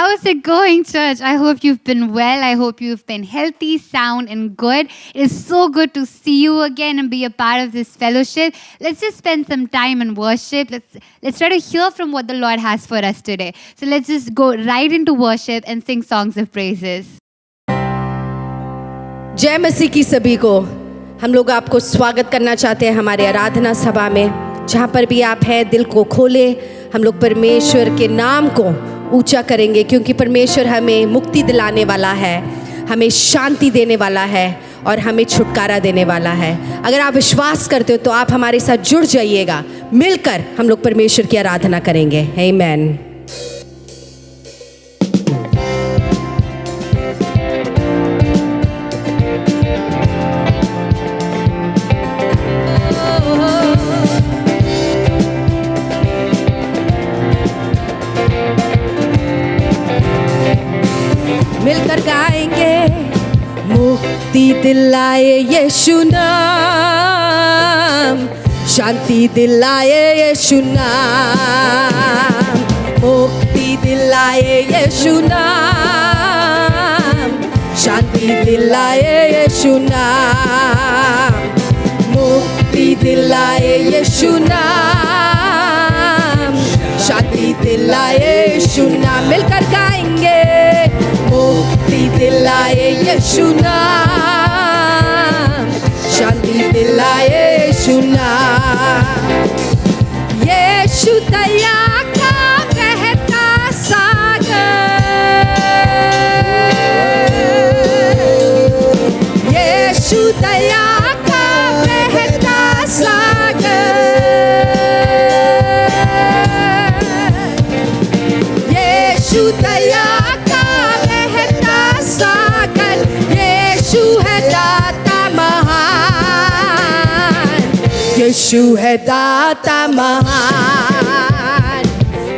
How's it going, church? I hope you've been well. I hope you've been healthy, sound, and good. It is so good to see you again and be a part of this fellowship. Let's just spend some time in worship. Let's try to hear from what the Lord has for us today. So let's just go right into worship and sing songs of praises. जय मसीह की सभी को हम लोग आपको स्वागत करना चाहते हैं हमारे आराधना सभा में। जहाँ पर भी आप हैं, दिल को खोलें। हम लोग परमेश्वर के नाम को ऊंचा करेंगे, क्योंकि परमेश्वर हमें मुक्ति दिलाने वाला है, हमें शांति देने वाला है और हमें छुटकारा देने वाला है। अगर आप विश्वास करते हो तो आप हमारे साथ जुड़ जाइएगा। मिलकर हम लोग परमेश्वर की आराधना करेंगे। आमीन। मिलकर गाएंगे, मुक्ति दिलाए यीशु नाम, शांति दिलाए यीशु नाम, मुक्ति दिलाए यीशु नाम, शांति दिलाए यीशु नाम, मुक्ति दिलाए यीशु नाम, शांति दिलाए यीशु नाम। मिलकर गाएंगे, मुक्ति दिलाए यीशु नाम, शांति दिलाए यीशु नाम। यीशु दया का बहता सागर, यीशु दया का बहता सागर, यीशु दया यीशु है दाता महान,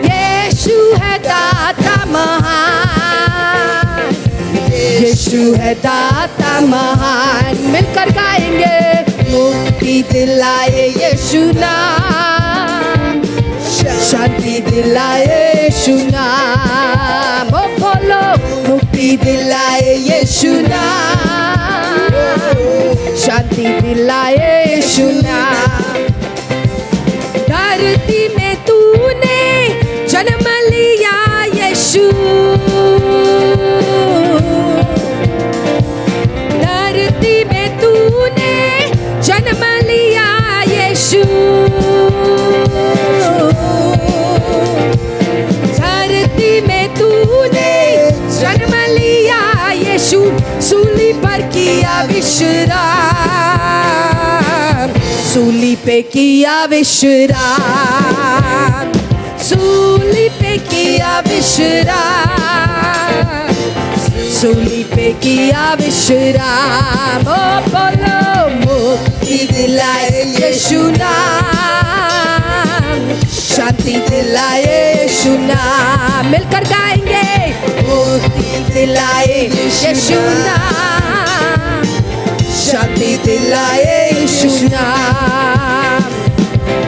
यीशु है दाता महान, यीशु है दाता महान। मिलकर गाएंगे, मुक्ति दिलाए यीशु नाम, शांति दिलाए यीशु नाम। ओ बोलो, मुक्ति दिलाए यीशु नाम, शांति दिलाए यीशु नाम। धरती में तूने जन्म लिया यीशु, धरती में तूने जन्म लिया यीशु, धरती में तूने जन्म लिया यीशु, सूली पर किया विश्राम, सूली पे किया विश्राम, सूली पे किया विश्राम, सूली पे किया विश्राम। ओ बोलो, मुक्ति दिलाए यीशु नाम, शांति दिलाए यीशु नाम। मिलकर गाएंगे, मुक्ति दिलाए यीशु नाम, शांति दिलाए यीशु नाम।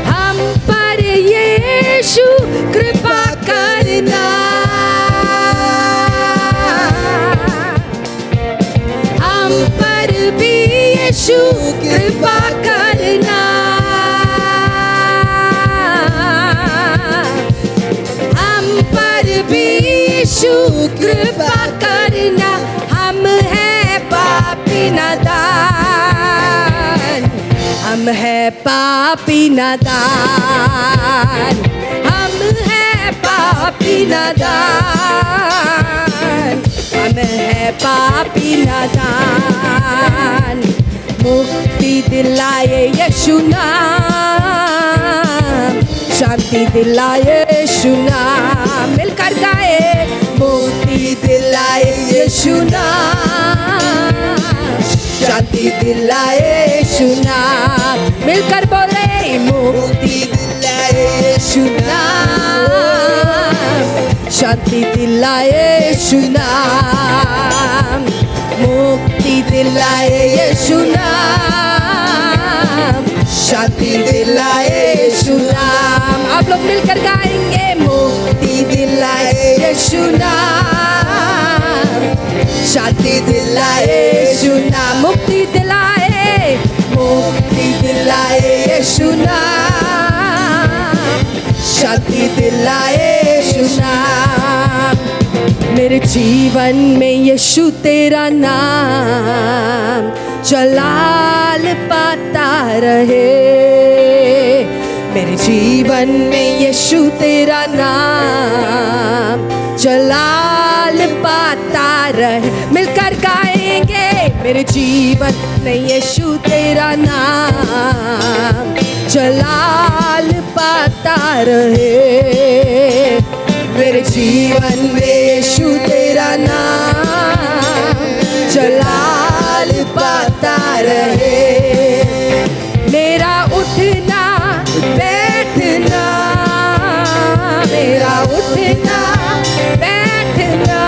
हम पर यीशु कृपा करना, हम पर भी यीशु कृपा करना, हम पर भी यीशु कृपा करना। हम हैं पापी नादान, हम हैं पापी नादान, हम हैं पापी नादान, हम हैं पापी नादान। मुक्ति दिलाए यीशु नाम, शांति दिलाए यीशु नाम। मिलकर गाए, मुक्ति दिलाए यीशु नाम, शांति दिलाए यीशु नाम। मिलकर बोले, मुक्ति दिलाए यीशु नाम, शांति दिलाए यीशु नाम, मुक्ति दिलाए यीशु नाम, शांति दिलाए यीशु नाम। आप लोग मिलकर गाएंगे, मुक्ति दिलाए यीशु नाम, शांति दिलाए यीशु नाम। मेरे जीवन में यीशु तेरा नाम जलाल पाता रहे। मेरे जीवन में यीशु तेरा नाम जलाल पाता रहे। मिलकर गाएंगे, मेरे जीवन में यीशु तेरा नाम जलाल पाता रहे। मेरे जीवन में यीशु तेरा नाम जलाल पाता रहे। मेरा उठना बैठना, मेरा उठना बैठना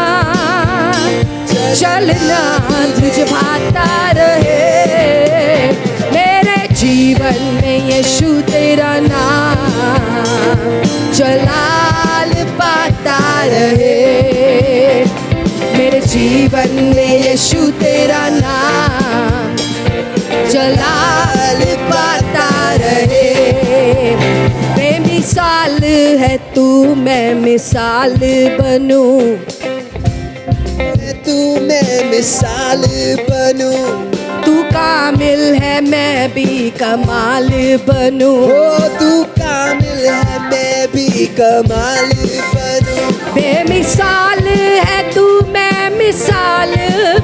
चलना तुझ भाता रहे। मेरे जीवन में यीशु तेरा नाम जलाल पाता रहे। मेरे जीवन में यीशु तेरा नाम जलाल पाता रहे। बेमिसाल है तू, मैं मिसाल बनूं, तू मैं मिसाल बनूं। तू कामिल है मैं भी कमाल बनूं। ओ तू कामिल है मैं भी कमाल बनूं। बेमिसाल है तू, मैं मिसाल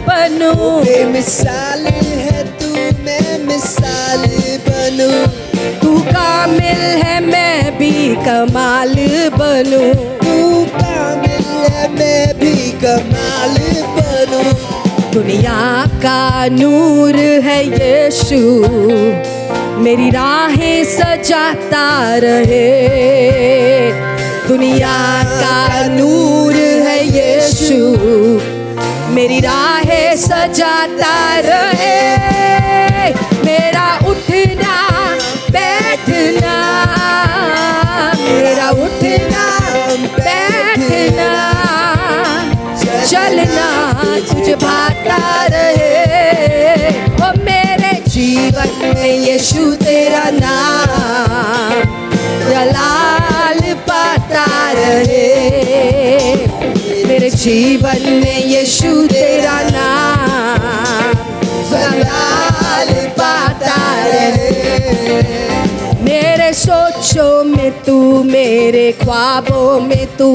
बनूं। बेमिसाल है तू, मैं मिसाल बनूं। तू कामिल है मैं भी कमाल बनूं। तू कामिल है मैं भी कमाल बनूं। दुनिया का नूर है यीशु, मेरी राहें सजाता रहे। दुनिया का नूर है यीशु, मेरी राहें सजाता रहे। मेरा उठना बैठना, मेरा उठना बैठना चलना तुझ भाता रहे। ओ मेरे जीवन में यीशु तेरा नाम जलाल पाता रहे। मेरे जीवन में यीशु तेरा नाम जलाल पाता रहे। मेरे सोचों में तू, मेरे ख्वाबों में तू,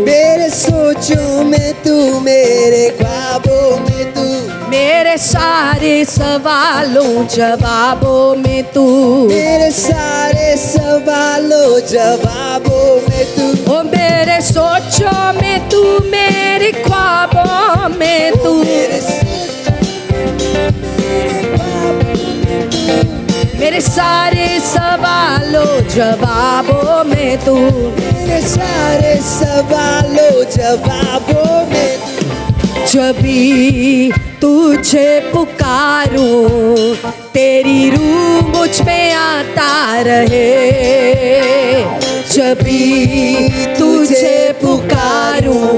मेरे सोचों में तू, मेरे ख्वाबों में तू, मेरे सारे सवालों जवाबों में तू, मेरे सारे सवालों जवाबों में तू। ओ मेरे सोचों में तू, मेरे ख्वाबों में तू, मेरे सारे सवालों जवाबों में तू, मेरे सारे सवालों जवाबों में तू। जब भी तुझे पुकारूं तेरी रूह मुझ में आता रहे। जब भी तुझे पुकारूं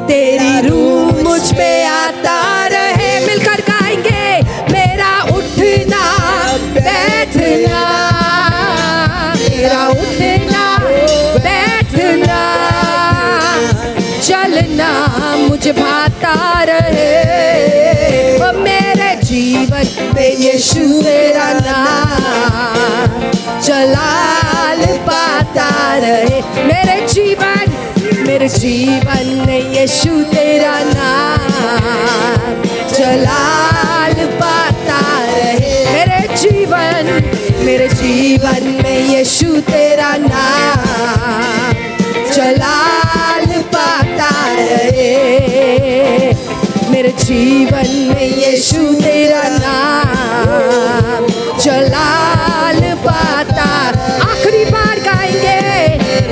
तेरी रूह मुझ में आता रहे। मिलकर गाएंगे, मेरा उठना बैठना, मेरा उठना बैठना चलना मुझ भाता रहे। ओ मेरे जीवन में यीशु तेरा नाम जलाल पाता रहे। मेरे जीवन में यीशु तेरा नाम जलाल पाता रहे। मेरे जीवन में यीशु तेरा नाम जलाल पाता रहे। मेरे जीवन में यीशु तेरा नाम जलाल पाता। आखिरी बार गाएंगे,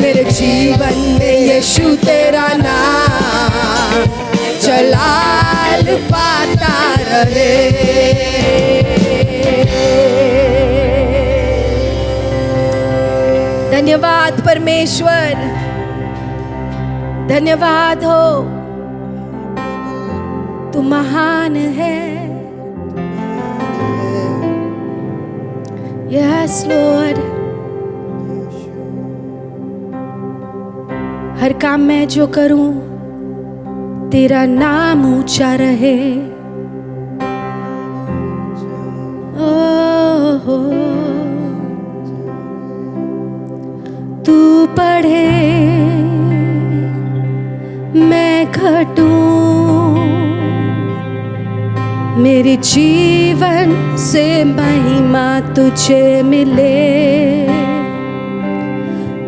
मेरे जीवन में यीशु तेरा नाम जलाल पाता रहे। धन्यवाद परमेश्वर, धन्यवाद हो, तू महान है। Yes, Lord. हर काम मैं जो करूं तेरा नाम ऊंचा रहे। ओ तू बढ़े मैं घटूं, मेरे जीवन से महिमा तुझे मिले।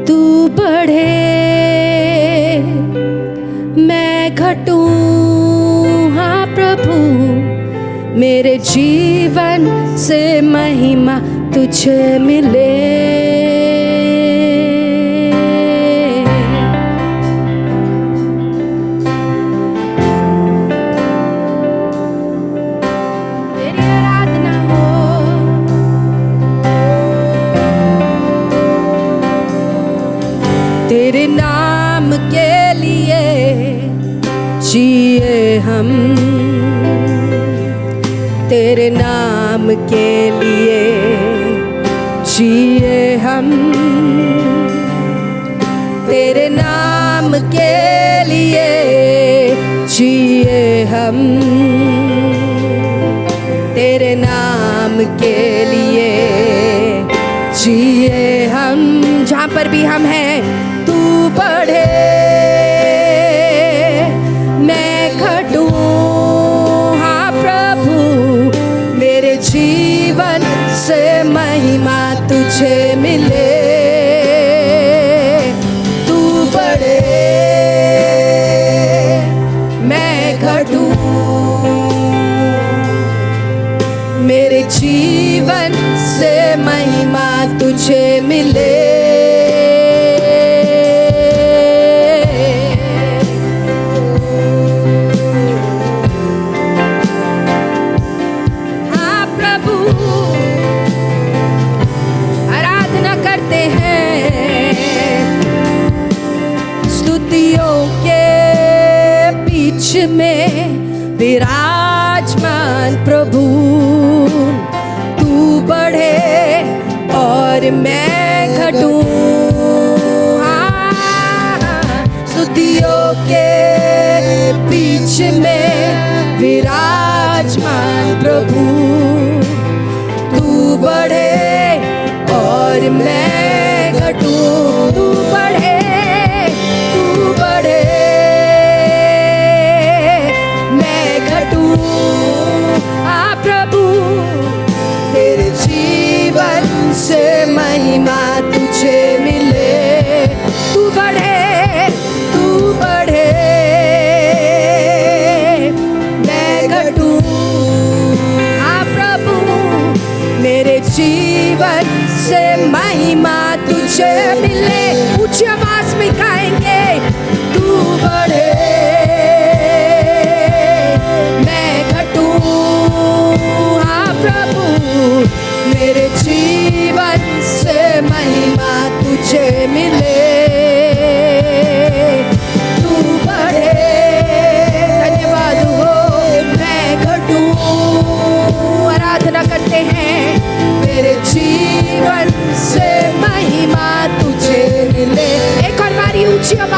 तू बढ़े मैं घटूं, हाँ प्रभु मेरे जीवन से महिमा तुझे मिले। तेरी आराधना हो, तेरे नाम के लिए जिए हम, तेरे नाम के लिए जिए हम, तेरे नाम के लिए जिए हम, तेरे नाम के लिए जिए हम। जहाँ पर भी हम हैं तू बढ़े मैं घटूं, हाँ प्रभु मेरे जीवन से महिमा तुझे मिले। तू बढ़े मैं घटूं, मेरे जीवन से महिमा तुझे मिले। हाँ प्रभु आराधना करते हैं, स्तुतियों के बीच में विराजमान प्रभु। तू बढ़े और मैं घटूं, हाँ, स्तुतियों के बीच में विराजमान प्रभु। तू बढ़े और मैं घटूं, तू बढ़े मैं घटूं, हाँ प्रभु तेरे जीवन से महिमा तुझे मिले। तू बढ़े मैं घटूं, हाँ प्रभु मेरे जीवन से महिमा तुझे मिले। ऊंची आवाज में गाएंगे तू बढ़े मैं घटूं, हाँ प्रभु मेरे जीवन से महिमा तुझे मिले। तू बढ़े, धन्यवाद हो मैं घटूं। आराधना करते हैं मेरे जीवन से महिमा तुझे मिले। एक और बारी ऊंची आवाज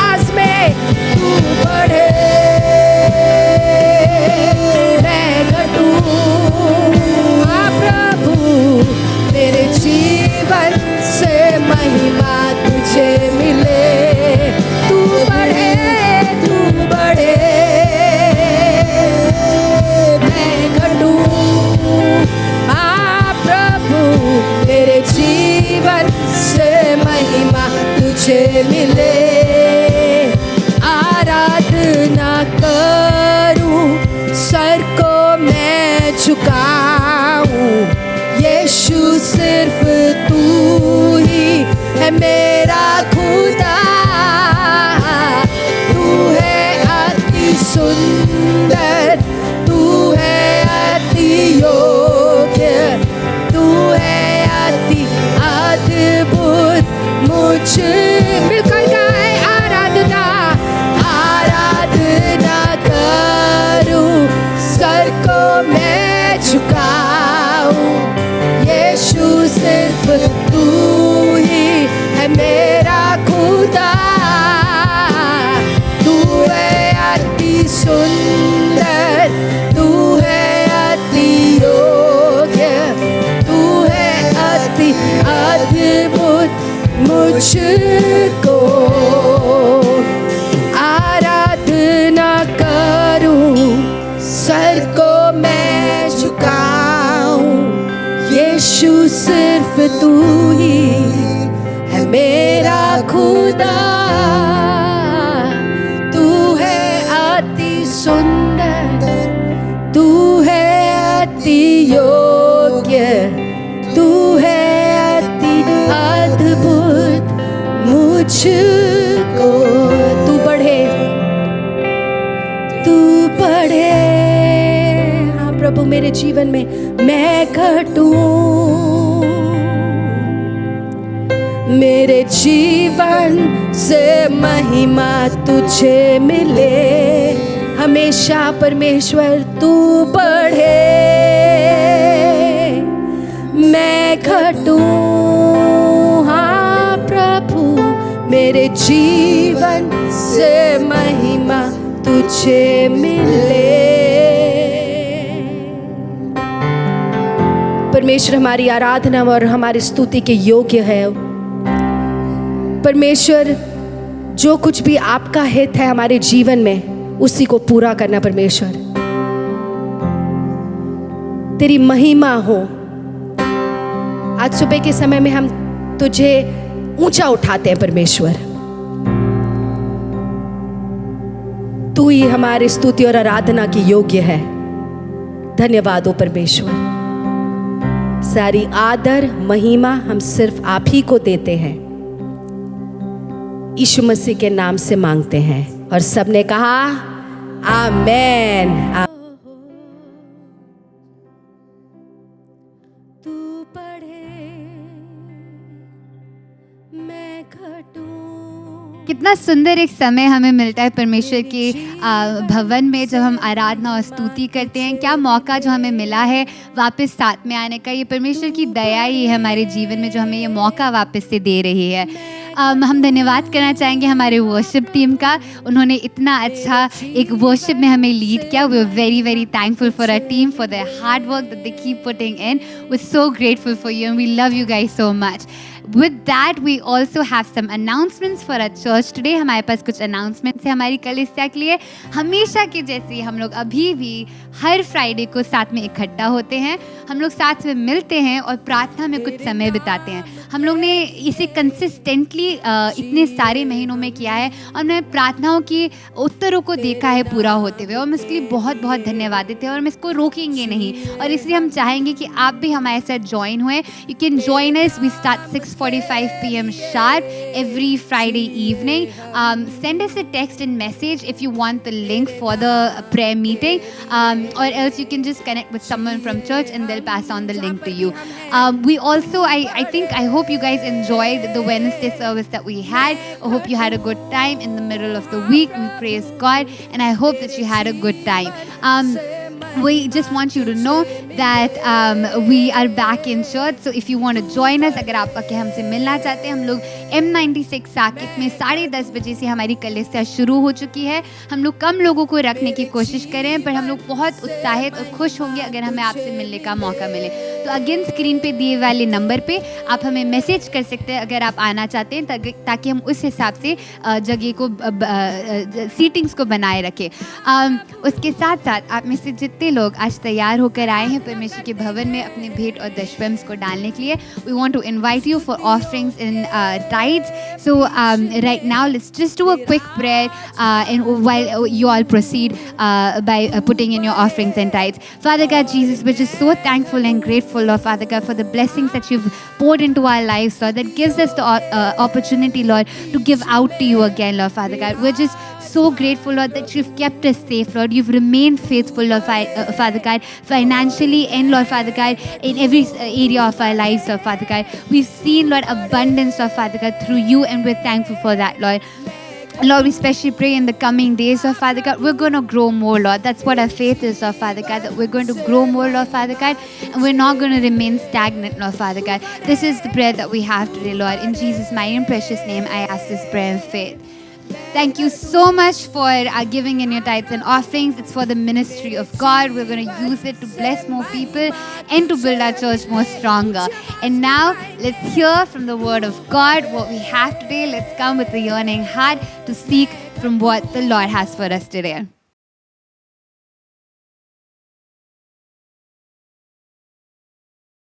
सर को मैं झुकाऊं, यीशु सिर्फ तू ही है मेरा खुदा। तू है अति सुंदर, तू है अति योग्य, तू है अति अद्भुत मुझको। तू बढ़े, तू बढ़े। हाँ प्रभु, मेरे जीवन में मैं घटूं, मेरे जीवन से महिमा तुझे मिले। हमेशा परमेश्वर तू बढ़े, मैं घटूं। हाँ प्रभु, मेरे जीवन से महिमा तुझे मिले। परमेश्वर हमारी आराधना और हमारी स्तुति के योग्य है। परमेश्वर, जो कुछ भी आपका हित है हमारे जीवन में, उसी को पूरा करना। परमेश्वर, तेरी महिमा हो। आज सुबह के समय में हम तुझे ऊंचा उठाते हैं परमेश्वर। तू ही हमारी स्तुति और आराधना की योग्य है। धन्यवाद हो परमेश्वर। सारी आदर महिमा हम सिर्फ आप ही को देते हैं। यीशु मसीह के नाम से मांगते हैं और सबने कहा आमेन। तू बढ़े, मैं घटूं। कितना सुंदर एक समय हमें मिलता है परमेश्वर के भवन में, जब हम आराधना और स्तुति करते हैं। क्या मौका जो हमें मिला है वापस साथ में आने का। ये परमेश्वर की दया ही है हमारे जीवन में, जो हमें ये मौका वापस से दे रही है। हम धन्यवाद करना चाहेंगे हमारे वर्शिप टीम का। उन्होंने इतना अच्छा एक वर्शिप में हमें लीड किया। We are very very thankful for our team for the hard work that they keep putting in. We are so grateful for you and we love you guys so much. With that, we also have some announcements for our church today. हमारे पास कुछ announcements है हमारी कलीसिया के लिए। हमेशा के जैसे हम लोग अभी भी हर फ्राइडे को साथ में इकट्ठा होते हैं। हम लोग साथ में मिलते हैं और प्रार्थना में कुछ समय बिताते हैं। हम लोग ने इसे कंसिस्टेंटली इतने सारे महीनों में किया है और मैं प्रार्थनाओं की उत्तरों को देखा है पूरा होते हुए, और मैं इसके लिए बहुत बहुत धन्यवादित है और हम इसको रोकेंगे नहीं। और इसलिए हम चाहेंगे कि आप भी हमारे साथ ज्वाइन हुए। You can join us. We start 6:45 p.m. sharp every Friday evening. Send us a text and message if you want the link for the prayer meeting, or else you can just connect with someone from church and they'll pass on the link to you. We also, I hope you guys enjoyed the Wednesday service that we had. I hope you had a good time in the middle of the week. We praise God, and I hope that you had a good time. We just want you to know that we are back in church. So if you want to join us, अगर आप आके हमसे मिलना चाहते हैं, हम लोग M96 Saket में 10:30 बजे से हमारी कलीसिया शुरू हो चुकी है। हम लोग कम लोगों को रखने की कोशिश करें, पर हम लोग बहुत उत्साहित और खुश होंगे अगर हमें आपसे मिलने का मौका मिले। तो अगेन स्क्रीन पे दिए वाले नंबर पे आप हमें मैसेज कर सकते हैं अगर आप आना चाहते हैं, ताकि हम उस हिसाब से जगह को सीटिंग्स को बनाए रखें। उसके साथ साथ आप में से जितने लोग आज तैयार होकर आए हैं परमेश्वर के भवन में अपने भेंट और दशमलव को डालने के लिए, we want to invite you for offerings in tithes. So right now let's just do a quick prayer and while you all proceed by putting in your offerings and tithes. Father God Jesus, we're just so thankful and grateful, Lord Father God, for the blessings that you've poured into our lives, Lord, that gives us the opportunity, Lord, to give out to you again, Lord Father God. We're just so grateful, Lord, that you've kept us safe, Lord. You've remained faithful, Lord Father God, financially and, Lord Father God, in every area of our lives, Lord Father God. We've seen, Lord, abundance, Lord Father God, through you, and we're thankful for that, Lord. Lord, we especially pray in the coming days, Lord Father God, we're going to grow more, Lord. That's what our faith is, Lord Father God, that we're going to grow more, Lord Father God, and we're not going to remain stagnant, Lord Father God. This is the prayer that we have today, Lord. In Jesus' mighty and precious name, I ask this prayer in faith. Thank you so much for giving in your tithes and offerings. It's for the ministry of God. We're going to use it to bless more people and to build our church more stronger. And now, let's hear from the word of God what we have today. Let's come with a yearning heart to seek from what the Lord has for us today.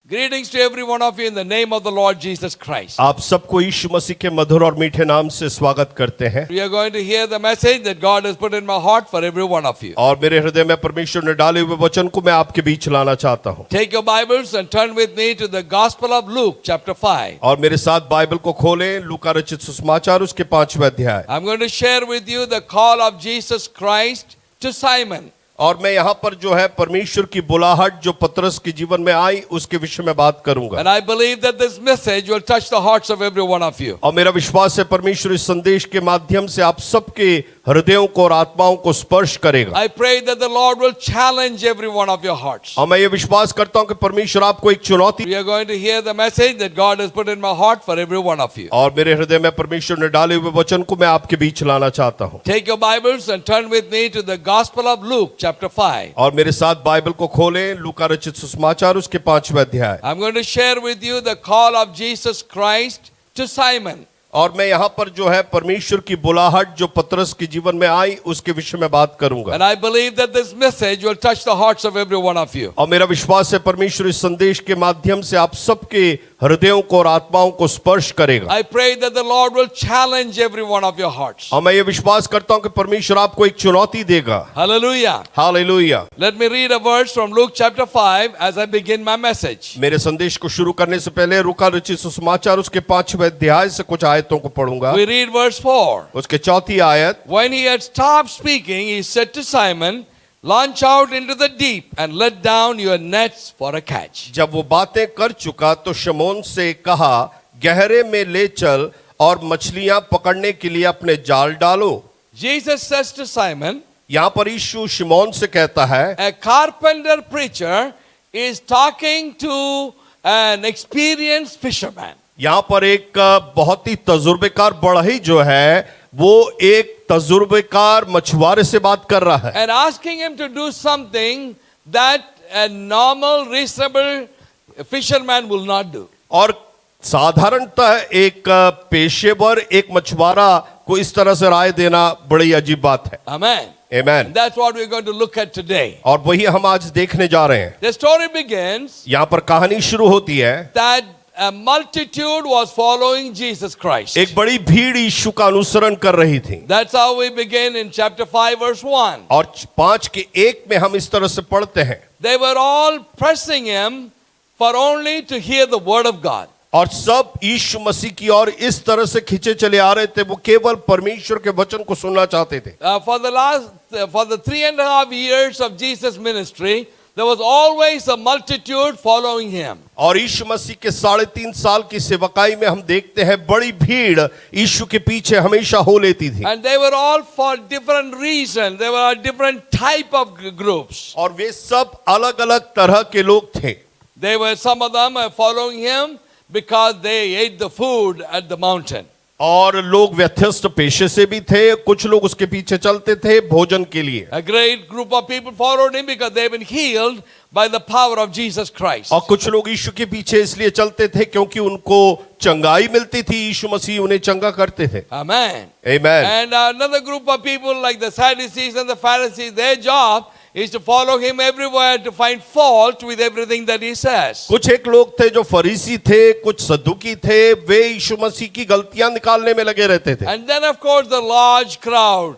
Greetings to every one of you in the name of the Lord Jesus Christ. आप सबको यीशु मसीह के मधुर और मीठे नाम से स्वागत करते हैं। We are going to hear the message that God has put in my heart for every one of you. और मेरे हृदय में परमेश्वर ने डाले हुए वचन को मैं आपके बीच लाना चाहता हूँ। Take your Bibles and turn with me to the Gospel of Luke chapter 5. और मेरे साथ बाइबल को खोलें, लूका रचित सुसमाचार उसके 5वें अध्याय। I'm going to share with you the call of Jesus Christ to Simon. और मैं यहाँ पर जो है परमेश्वर की बुलाहट जो पतरस के जीवन में आई उसके विषय में बात करूंगा। And I believe that this message will touch the hearts of every one of you. और मेरा विश्वास है परमेश्वर इस संदेश के माध्यम से आप सबके हृदयों को और आत्माओं को स्पर्श करेगा। I pray that the Lord will challenge every one of your hearts. और मैं ये विश्वास करता हूँ कि परमेश्वर आपको एक चुनौती। We are going to hear the message that God has put in my heart for every one of you. और मेरे हृदय में परमेश्वर ने डाले हुए वचन को मैं आपके बीच लाना चाहता हूँ। Take your Bibles and turn with me to the Gospel of Luke chapter 5. और मेरे साथ बाइबल को खोलें, लूका रचित सुसमाचार उसके 5वें अध्याय। I'm going to share with you the call of Jesus Christ to Simon. और मैं यहाँ पर जो है परमेश्वर की बुलाहट जो पतरस के जीवन में आई उसके विषय में बात करूंगा। And I believe that this message will touch the hearts of every one of you. और मेरा विश्वास है परमेश्वर इस संदेश के माध्यम से आप सबके हृदयों को और आत्माओं को स्पर्श करेगा। I pray that the Lord will challenge every one of your hearts. और मैं ये विश्वास करता हूँ कि परमेश्वर आपको एक चुनौती देगा। Hallelujah. Hallelujah. Let me read a verse from Luke chapter 5 as I begin my message. मेरे संदेश को शुरू करने से पहले लूका रचित सुसमाचार उसके 5वें अध्याय से कुछ आयतों को पढ़ूंगा। We read verse 4. उसके 4थी आयत। When he had stopped speaking, he said to Simon, launch out into the deep and let down your nets for a catch. जब वो बातें कर चुका तो शमौन से कहा, गहरे में ले चल और मछलियां पकड़ने के लिए अपने जाल डालो। Jesus says to Simon, यहाँ पर यीशु शमौन से कहता है, a carpenter preacher is talking to an experienced fisherman. यहाँ पर एक बहुत ही तजुर्बेकार बढ़ई जो है वो एक तजुर्बेकार मछुआरे से बात कर रहा है। And asking him to do something that a normal, reasonable fisherman will not do. और साधारणतः एक पेशेवर एक मछुआरा को इस तरह से राय देना बड़ी अजीब बात है। Amen. Amen. And that's what we're going to look at today. और वही हम आज देखने जा रहे हैं। The story begins यहाँ पर कहानी शुरू होती है। that a multitude was following Jesus Christ. एक बड़ी भीड़ यीशु का अनुसरण कर रही थी। That's how we begin in chapter 5 verse 1. और 5:1 में हम इस तरह से पढ़ते हैं। They were all pressing him for only to hear the word of God. और सब यीशु मसीह की ओर इस तरह से खींचे चले आ रहे थे, वो केवल परमेश्वर के वचन को सुनना चाहते थे। For the 3.5 years of Jesus' ministry, there was always a multitude following him. और यीशु मसीह के 3.5 साल की सेवकाई में हम देखते हैं बड़ी भीड़ यीशु के पीछे हमेशा हो लेती थी। And they were all for different reasons. They were a different type of groups. और वे सब अलग-अलग तरह के लोग थे। Some of them were following him because they ate the food at the mountain. और लोग व्यत्यस्त पेशे से भी थे, कुछ लोग उसके पीछे चलते थे भोजन के लिए। A great group of people followed him because they've been healed by the power of Jesus Christ. और कुछ लोग यीशु के पीछे इसलिए चलते थे क्योंकि उनको चंगाई मिलती थी, यीशु मसीह उन्हें चंगा करते थे। Amen. Amen. And another group of people like the Sadducees and the Pharisees, their job is to follow him everywhere to find fault with everything that he says. कुछ एक लोग थे जो फरीसी थे, कुछ सदुकी थे, वे यीशु मसीह की गलतियां निकालने में लगे रहते थे। And then of course the large crowd,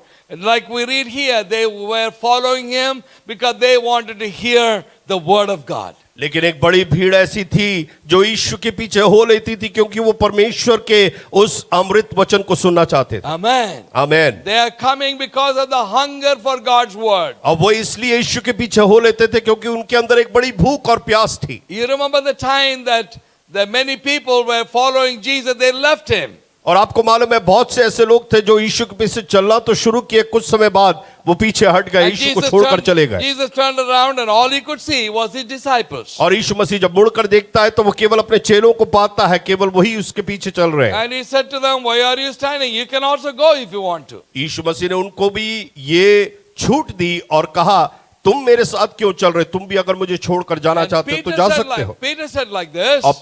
like we read here, they were following him because they wanted to hear the word of God. लेकिन एक बड़ी भीड़ ऐसी थी जो यीशु के पीछे हो लेती थी क्योंकि वो परमेश्वर के उस अमृत वचन को सुनना चाहते थे। Amen. Amen. They are coming because of the hunger for God's word. और वो इसलिए यीशु के पीछे हो लेते थे क्योंकि उनके अंदर एक बड़ी भूख और प्यास थी। You remember the time that many people were following Jesus, they left him. और आपको मालूम है बहुत से ऐसे लोग थे जो यीशु के पीछे चलना तो शुरू किए, कुछ समय बाद वो पीछे हट गए, And यीशु को छोड़कर चले गए। Jesus turned around and all he could see was his disciples. और यीशु मसीह जब मुड़कर देखता है तो वो केवल अपने चेलों को पाता है, केवल वही उसके पीछे चल रहे हैं। And he said to them, why are you standing? You can also go if you want to. यीशु मसीह ने उनको भी ये छूट दी और कहा तुम मेरे साथ क्यों चल रहे, तुम भी अगर मुझे छोड़कर जाना And चाहते हो तो Peter जा said सकते हो। Peter said like this, और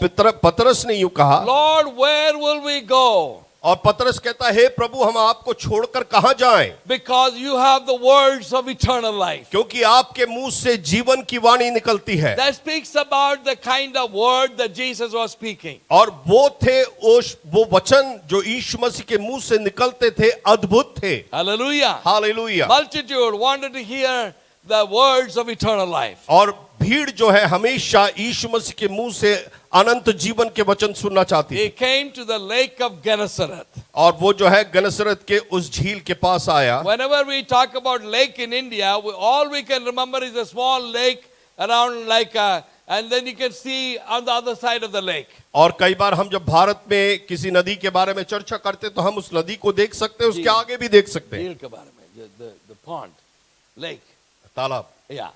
पतरस ने यूं कहा, Lord, where will we go? और पतरस कहता है, हे प्रभु, हम आपको छोड़कर कहां जाएं? Because you have the words of eternal life. क्योंकि आपके मुंह से जीवन की वाणी निकलती है। That speaks about the kind of word that Jesus was speaking. और वो थे वो वचन जो यीशु मसीह के मुंह से निकलते थे, अद्भुत थे। Hallelujah. Hallelujah. Multitude wanted to hear the words of eternal life. और भीड़ जो है हमेशा यीशु मसीह के मुंह से अनंत जीवन के वचन सुनना चाहती He है। came to the lake of Gennesaret. और वो जो है गनसरत के उस झील के पास आया। Whenever we talk about lake in India, all we can remember is a small lake around like and then you can see on the other side of the lake. और कई बार हम जब भारत में किसी नदी के बारे में चर्चा करते तो हम उस नदी को देख सकते हैं, उसके आगे भी देख सकते हैं। झील के बारे में, the pond, lake. तालाब। Yeah.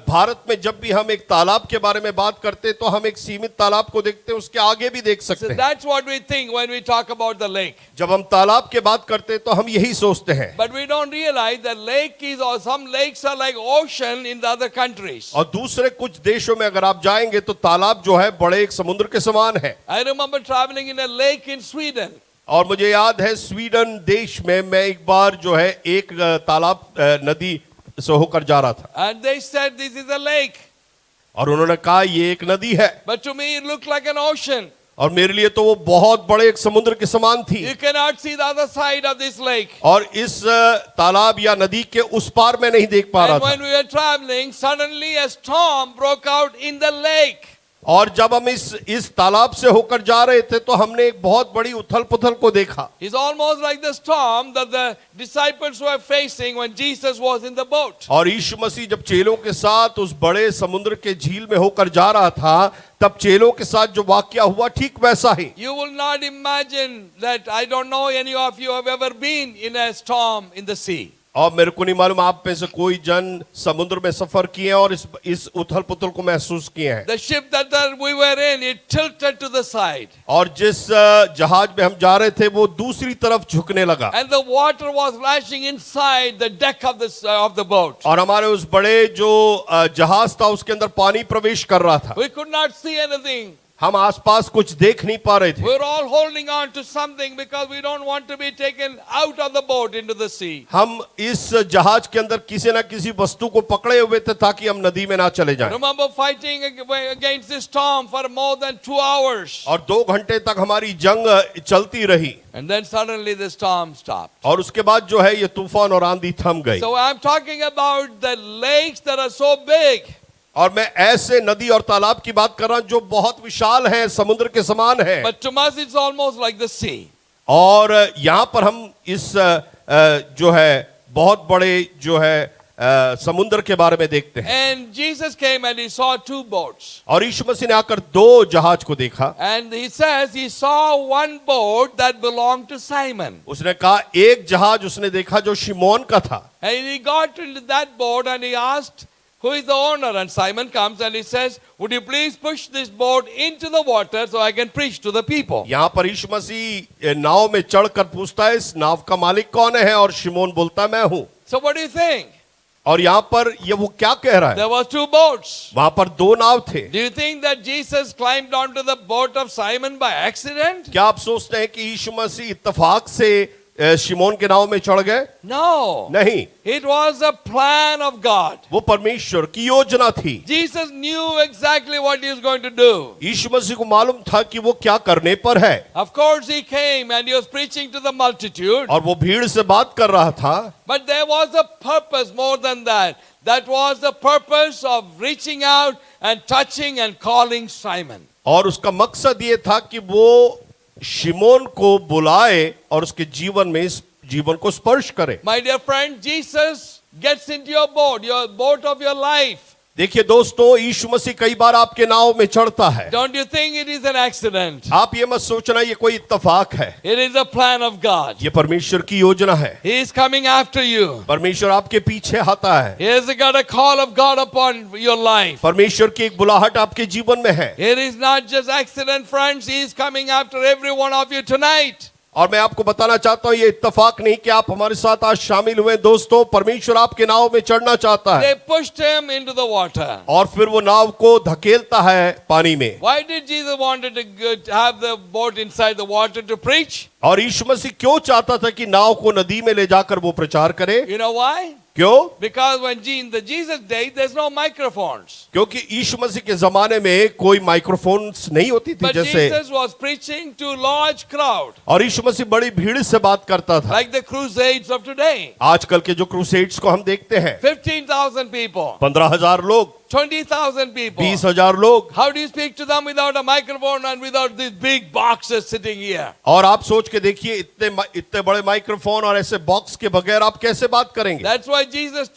भारत में जब भी हम एक तालाब के बारे में बात करते तो हम एक सीमित तालाब को देखते हैं, उसके आगे भी देख सकते So हैं। that's what we think when we talk about the lake. जब हम तालाब की बात करते तो हम यही सोचते हैं। But we don't realize that lake is, or some lakes are like ocean in the other countries. और दूसरे कुछ देशों में अगर आप जाएंगे तो तालाब जो है बड़े एक समुद्र के समान है। I remember traveling in a lake in Sweden. और मुझे याद है स्वीडन देश में मैं एक बार जो है एक तालाब नदी से होकर जा रहा था। And they said this is a lake. और उन्होंने कहा ये एक नदी है। But to me it looked like an ocean. और मेरे लिए तो वो बहुत बड़े एक समुद्र के समान थी। You cannot see the other side of this lake. और इस तालाब या नदी के उस पार मैं नहीं देख पा रहा And था। when we were traveling, suddenly a storm broke out in the lake. और जब हम इस तालाब से होकर जा रहे थे तो हमने एक बहुत बड़ी उथल पुथल को देखा। It's almost like the storm that the disciples were facing when Jesus was in the boat. और यीशु मसीह जब चेलों के साथ उस बड़े समुद्र के झील में होकर जा रहा था तब चेलों के साथ जो वाकया हुआ ठीक वैसा ही। You will not imagine that. I don't know any of you have ever been in a storm in the sea. और मेरे को नहीं मालूम आप में से कोई जन समुद्र में सफर किए हैं और इस उथल पुथल को महसूस किए हैं। The ship that we were in, it tilted to the side. और जिस जहाज में हम जा रहे थे वो दूसरी तरफ झुकने लगा। And the water was lashing inside the deck of the boat. और हमारे उस बड़े जो जहाज था उसके अंदर पानी प्रवेश कर रहा था। We could not see anything. हम आसपास कुछ देख नहीं पा रहे थे। We're all holding on to something because we don't want to be taken out of the boat into the sea. हम इस जहाज के अंदर किसी ना किसी वस्तु को पकड़े हुए थे ताकि हम नदी में ना चले जाएं। Remember fighting against this storm for more than 2 hours. और 2 घंटे तक हमारी जंग चलती रही। And then suddenly the storm stopped. और उसके बाद जो है ये तूफान और आंधी थम गई। So I'm talking about the lakes that are so big. और मैं ऐसे नदी और तालाब की बात कर रहा हूं जो बहुत विशाल है, समुद्र के समान है। But to us it's almost like the sea. और यहाँ पर हम इस जो है बहुत बड़े जो है समुद्र के बारे में देखते हैं। And Jesus came and he saw 2 boats. और यीशु मसीह ने आकर 2 जहाज को देखा। And he says he saw one boat that belonged to Simon. उसने कहा एक जहाज उसने देखा जो शिमोन का था। And he got into that boat and he asked, who is the owner? And Simon comes and he says, would you please push this boat into the water so I can preach to the people? यहाँ पर यीशु मसीह नाव में चढ़कर पूछता है इस नाव का मालिक कौन है और शिमोन बोलता है मैं हूँ। So what do you think? और यहाँ पर ये वो क्या कह रहा है? There were 2 boats. वहां पर 2 नाव थे। Do you think that Jesus climbed onto the boat of Simon by accident? क्या आप सोचते हैं कि यीशु मसीह इत्तेफाक से शिमोन के नाव में चढ़ गए? No. नहीं, It was a plan of God. वो परमेश्वर की योजना थी। Jesus knew exactly what he was going to do. यीशु मसीह को मालूम था कि वो क्या करने पर है। Of course he came and he was preaching to the multitude. और वो भीड़ से बात कर रहा था। But there was a purpose more than that. That was the purpose of reaching out and touching and calling Simon. और उसका मकसद ये था कि वो शिमोन को बुलाए और उसके जीवन में इस जीवन को स्पर्श करे। My dear friend, Jesus gets into your boat of your life. देखिए दोस्तों, यीशु मसीह कई बार आपके नाव में चढ़ता है। Don't you think it is an accident? आप ये मत सोचना ये कोई इत्तेफाक है। It is a plan of God. ये परमेश्वर की योजना है। He is coming after you. परमेश्वर आपके पीछे आता है। He has got a call of God upon your life. परमेश्वर की एक बुलाहट आपके जीवन में है। It is not just accident, friends. He is coming after every one of you tonight. और मैं आपको बताना चाहता हूं ये इत्तेफाक नहीं कि आप हमारे साथ आज शामिल हुए दोस्तों, परमेश्वर आपके नाव में चढ़ना चाहता है They pushed him into the water. और फिर वो नाव को धकेलता है पानी में। Why did Jesus wanted to have the boat inside the water to preach? और यीशु मसीह क्यों चाहता था कि नाव को नदी में ले जाकर वो प्रचार करे? You know why? क्यों? Because when in the Jesus day, there's no microphones. क्योंकि यीशु मसीह के जमाने में कोई माइक्रोफोन्स नहीं होती थी But जैसे, Jesus was preaching to large crowd, और यीशु मसीह बड़ी भीड़ से बात करता था। like the crusades of today. आजकल के जो क्रूसेड्स को हम देखते हैं, 15,000 people, 15,000 लोग, 20,000 people. 20,000 लोग, How do you speak to them without a microphone and without these big boxes sitting here? और आप सोच के देखिए इतने बड़े माइक्रोफोन और ऐसे बॉक्स के बगैर आप कैसे बात करेंगे? That's why Jesus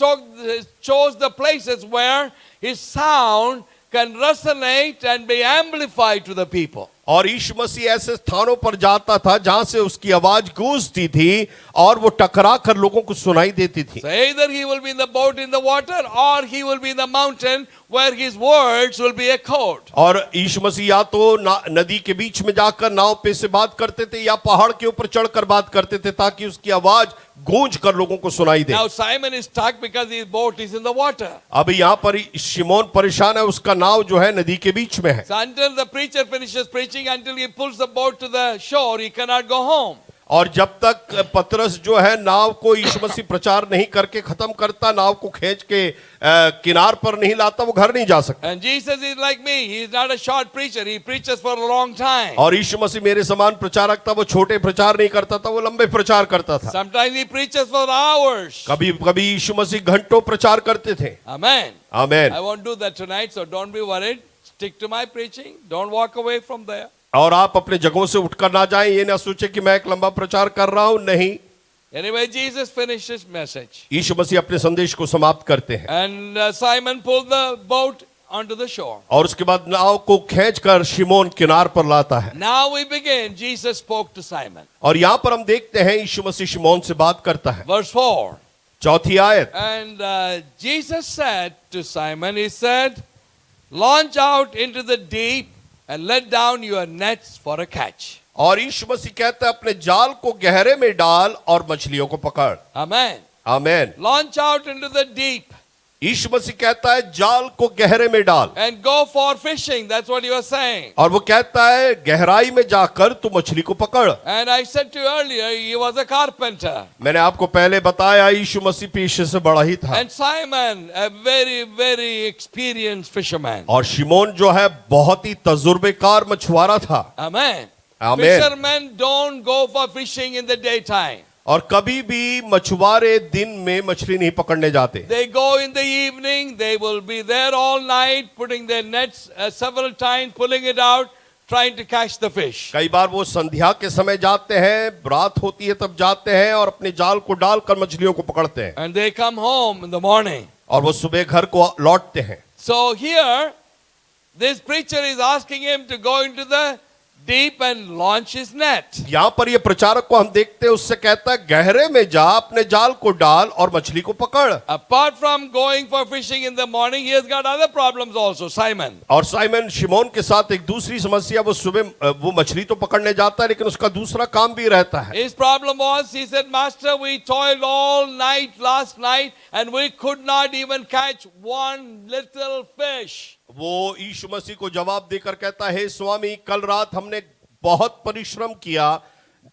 chose the places where his sound can resonate and be amplified to the people. और यीशु मसीह ऐसे स्थानों पर जाता था जहां से उसकी आवाज गूंजती थी और वो टकरा कर लोगों को सुनाई देती थी। So either he will be in the boat in the water or he will be in the mountain where his words will be echoed. और यीशु मसीह या तो नदी के बीच में जाकर नाव पे से बात करते थे या पहाड़ के ऊपर चढ़कर बात करते थे ताकि उसकी आवाज गूंज कर लोगों को सुनाई दे। Now Simon is stuck because his boat is in the water. अभी यहाँ पर शिमोन परेशान है, उसका नाव जो है नदी के बीच में है। So until the preacher finishes preaching, until he pulls the boat to the shore, he cannot go home. और जब तक पतरस जो है नाव को यीशु मसीह प्रचार नहीं करके खत्म करता, नाव को खींच के किनार पर नहीं लाता, वो घर नहीं जा सकता। And Jesus is like me. He is not a short preacher. He preaches for a long time. और यीशु मसीह मेरे समान प्रचारक था, वो छोटे प्रचार नहीं करता था, वो लंबे प्रचार करता था। Sometimes he preaches for hours. कभी कभी यीशु मसीह घंटों प्रचार करते थे। Amen. Amen. I won't do that tonight, so don't be worried. Stick to my preaching. Don't walk away from there. और आप अपने जगहों से उठकर ना जाएं, ये ना सोचे कि मैं एक लंबा प्रचार कर रहा हूं, नहीं। Anyway, Jesus finished his message. यीशु मसीह अपने संदेश को समाप्त करते हैं And Simon pulled the boat onto the shore. और उसके बाद नाव को खींचकर शिमोन किनार पर लाता है। Now we begin. Jesus spoke to Simon. और यहाँ पर हम देखते हैं यीशु मसीह शिमोन से बात करता है। Verse 4. चौथी आयत। And Jesus said to Simon, he said, launch out into the deep and let down your nets for a catch. और यीशु मसीह कहता है अपने जाल को गहरे में डाल और मछलियों को पकड़। Amen. Amen. Launch out into the deep यीशु मसीह कहता है जाल को गहरे में डाल and go for fishing. That's what he was saying. और वो कहता है गहराई में जाकर तू मछली को पकड़। And I said to you earlier, he was a carpenter. मैंने आपको पहले बताया यीशु मसीह पेशे से बड़ा ही था। And Simon, a very, very experienced fisherman. और शिमोन जो है बहुत ही तजुर्बेकार मछुआरा था। Amen. Amen. Fishermen don't go for fishing in the daytime. और कभी भी मछुआरे दिन में मछली नहीं पकड़ने जाते। They go in the evening, they will be there all night, putting their nets several times, pulling it out, trying to catch the fish. कई बार वो संध्या के समय जाते हैं, रात होती है तब जाते हैं और अपने जाल को डालकर मछलियों को पकड़ते हैं। And they come home in the morning. और वो सुबह घर को लौटते हैं। So here, this preacher is asking him to go into the deep and launch his net. यहाँ पर ये प्रचारक को हम देखते हैं, उससे कहता है गहरे में जा, अपने जाल को डाल और मछली को पकड़। Apart from going for fishing in the morning, he has got other problems also, Simon. और साइमन शिमोन के साथ एक दूसरी समस्या, वो सुबह वो मछली तो पकड़ने जाता है लेकिन उसका दूसरा काम भी रहता है। His problem was, he said, Master, we toiled all night last night and we could not even catch one little fish. वो यीशु मसीह को जवाब देकर कहता है, स्वामी कल रात हमने बहुत परिश्रम किया,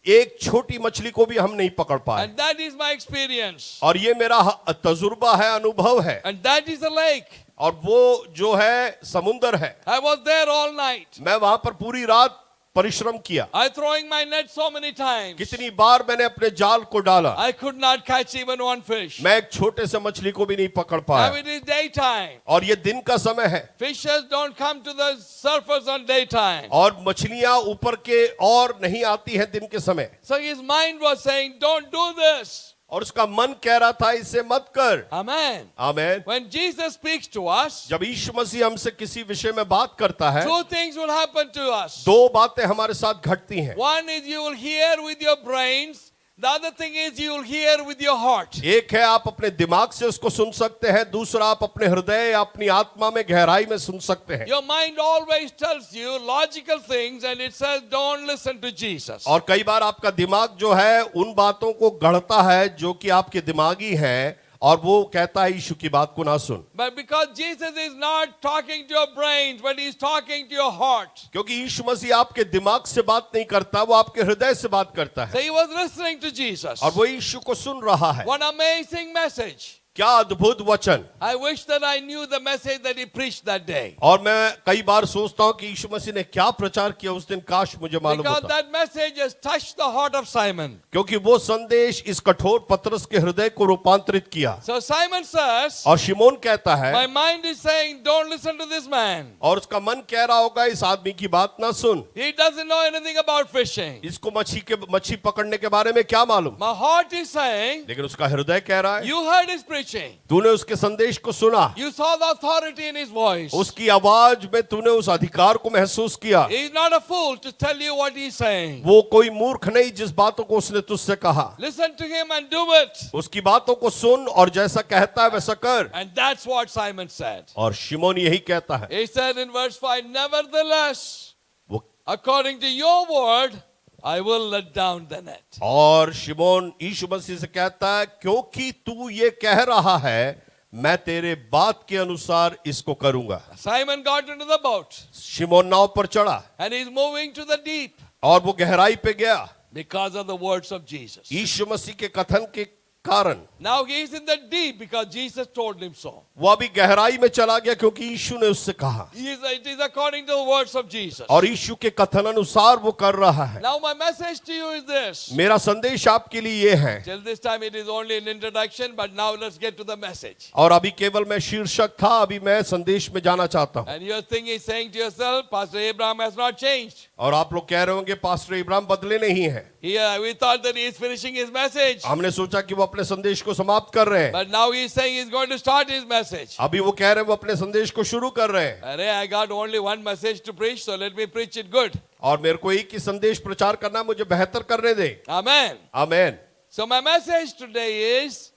एक छोटी मछली को भी हम नहीं पकड़ पाए। And that is my experience. और ये मेरा तजुर्बा है, अनुभव है। And that is a lake. और वो जो है समुंदर है। I was there all night. मैं वहां पर पूरी रात परिश्रम किया। I throwing my net so many times. कितनी बार मैंने अपने जाल को डाला, I could not catch even one fish. मैं एक छोटे से मछली को भी नहीं पकड़ Now पाया। it is daytime. और ये दिन का समय है Fishers don't come to the surface on daytime. और मछलियां ऊपर के और नहीं आती हैं दिन के समय। So his mind was saying, don't do this. और उसका मन कह रहा था इसे मत कर। Amen. Amen. When Jesus speaks to us, जब यीशु मसीह हमसे किसी विषय में बात करता है, two things will happen to us. दो बातें हमारे साथ घटती हैं। One is you will hear with your brains The other thing is you will hear with your heart. एक है आप अपने दिमाग से उसको सुन सकते हैं, दूसरा आप अपने हृदय या अपनी आत्मा में गहराई में सुन सकते हैं। Your mind always tells you logical things and it says don't listen to Jesus. और कई बार आपका दिमाग जो है उन बातों को गढ़ता है जो कि आपके दिमागी हैं, और वो कहता है यीशु की बात को ना सुन। But because Jesus is not talking to your brains, but he's talking to your heart. क्योंकि यीशु मसीह आपके दिमाग से बात नहीं करता, वो आपके हृदय से बात करता है। So he was listening to Jesus. और वो यीशु को सुन रहा है। What amazing message. क्या अद्भुत वचन। I wish that I knew the message that he preached that day. और मैं कई बार सोचता हूँ कि यीशु मसीह ने क्या प्रचार किया उस दिन, काश मुझे मालूम Because होता। that message has touched the heart of Simon. क्योंकि वो संदेश इस कठोर पतरस के हृदय को रूपांतरित किया। So Simon says, और शिमोन कहता है, my mind is saying, don't listen to this man. और उसका मन कह रहा होगा इस आदमी की बात ना सुन, He doesn't know anything about fishing. इसको मच्छी पकड़ने के बारे में क्या मालूम। My heart is saying, लेकिन उसका हृदय कह रहा है, you heard his preaching. तूने उसके संदेश को सुना, You saw the authority in his voice. उसकी आवाज में तूने उस अधिकार को महसूस किया। He's not a fool to tell you what he's saying. वो कोई मूर्ख नहीं जिस बातों को उसने तुझसे कहा। Listen to him and do it. उसकी बातों को सुन और जैसा कहता है वैसा कर। And that's what Simon said. और शिमोन यही कहता है। He said in verse 5, nevertheless, वो according to your word, I will let down the net. और शिमोन यीशु मसीह से कहता है, क्योंकि तू ये कह रहा है मैं तेरे बात के अनुसार इसको करूंगा। Simon got into the boat शिमोन नाव पर चढ़ा and he's moving to the deep और वो गहराई पे गया because of the words of Jesus. यीशु मसीह के कथन के कारण। Now he is in the deep because Jesus told him so. वो अभी गहराई में चला गया क्योंकि यीशु ने उससे कहा, It is according to the words of Jesus. और यीशु के कथन अनुसार वो कर रहा है। Now my message to you is this. मेरा संदेश आपके लिए ये है, Till this time it is only an introduction, but now let's get to the message. और अभी केवल मैं शीर्षक था, अभी मैं संदेश में जाना चाहता हूँ। And you're thinking, saying to yourself, Pastor Abraham has not changed. और आप लोग कह रहे होंगे पास्टर इब्राहिम बदले नहीं हैं। We thought that he is finishing his message. हमने सोचा कि वो अपने संदेश को समाप्त कर रहे हैं, But now he is saying he's going to start his message. अभी वो कह रहे हैं वो अपने संदेश को शुरू कर रहे हैं। Arey, I got only one message to preach, so let me preach it good. और मेरे को एक ही संदेश प्रचार करना, मुझे बेहतर करने दे। Amen. Amen. So my message today is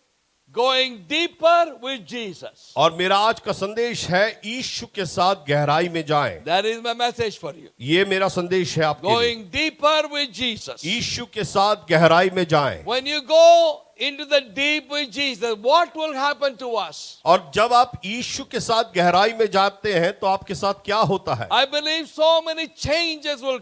going deeper with Jesus. और मेरा आज का संदेश है यीशु के साथ गहराई में जाएं। That is my message for you. ये मेरा संदेश है आपके लिए। Going deeper with Jesus. यीशु के साथ गहराई में जाएं। When you go into the deep with Jesus, what will happen to us? और जब आप यीशु के साथ गहराई में जाते हैं तो आपके साथ क्या होता है? I believe so many changes will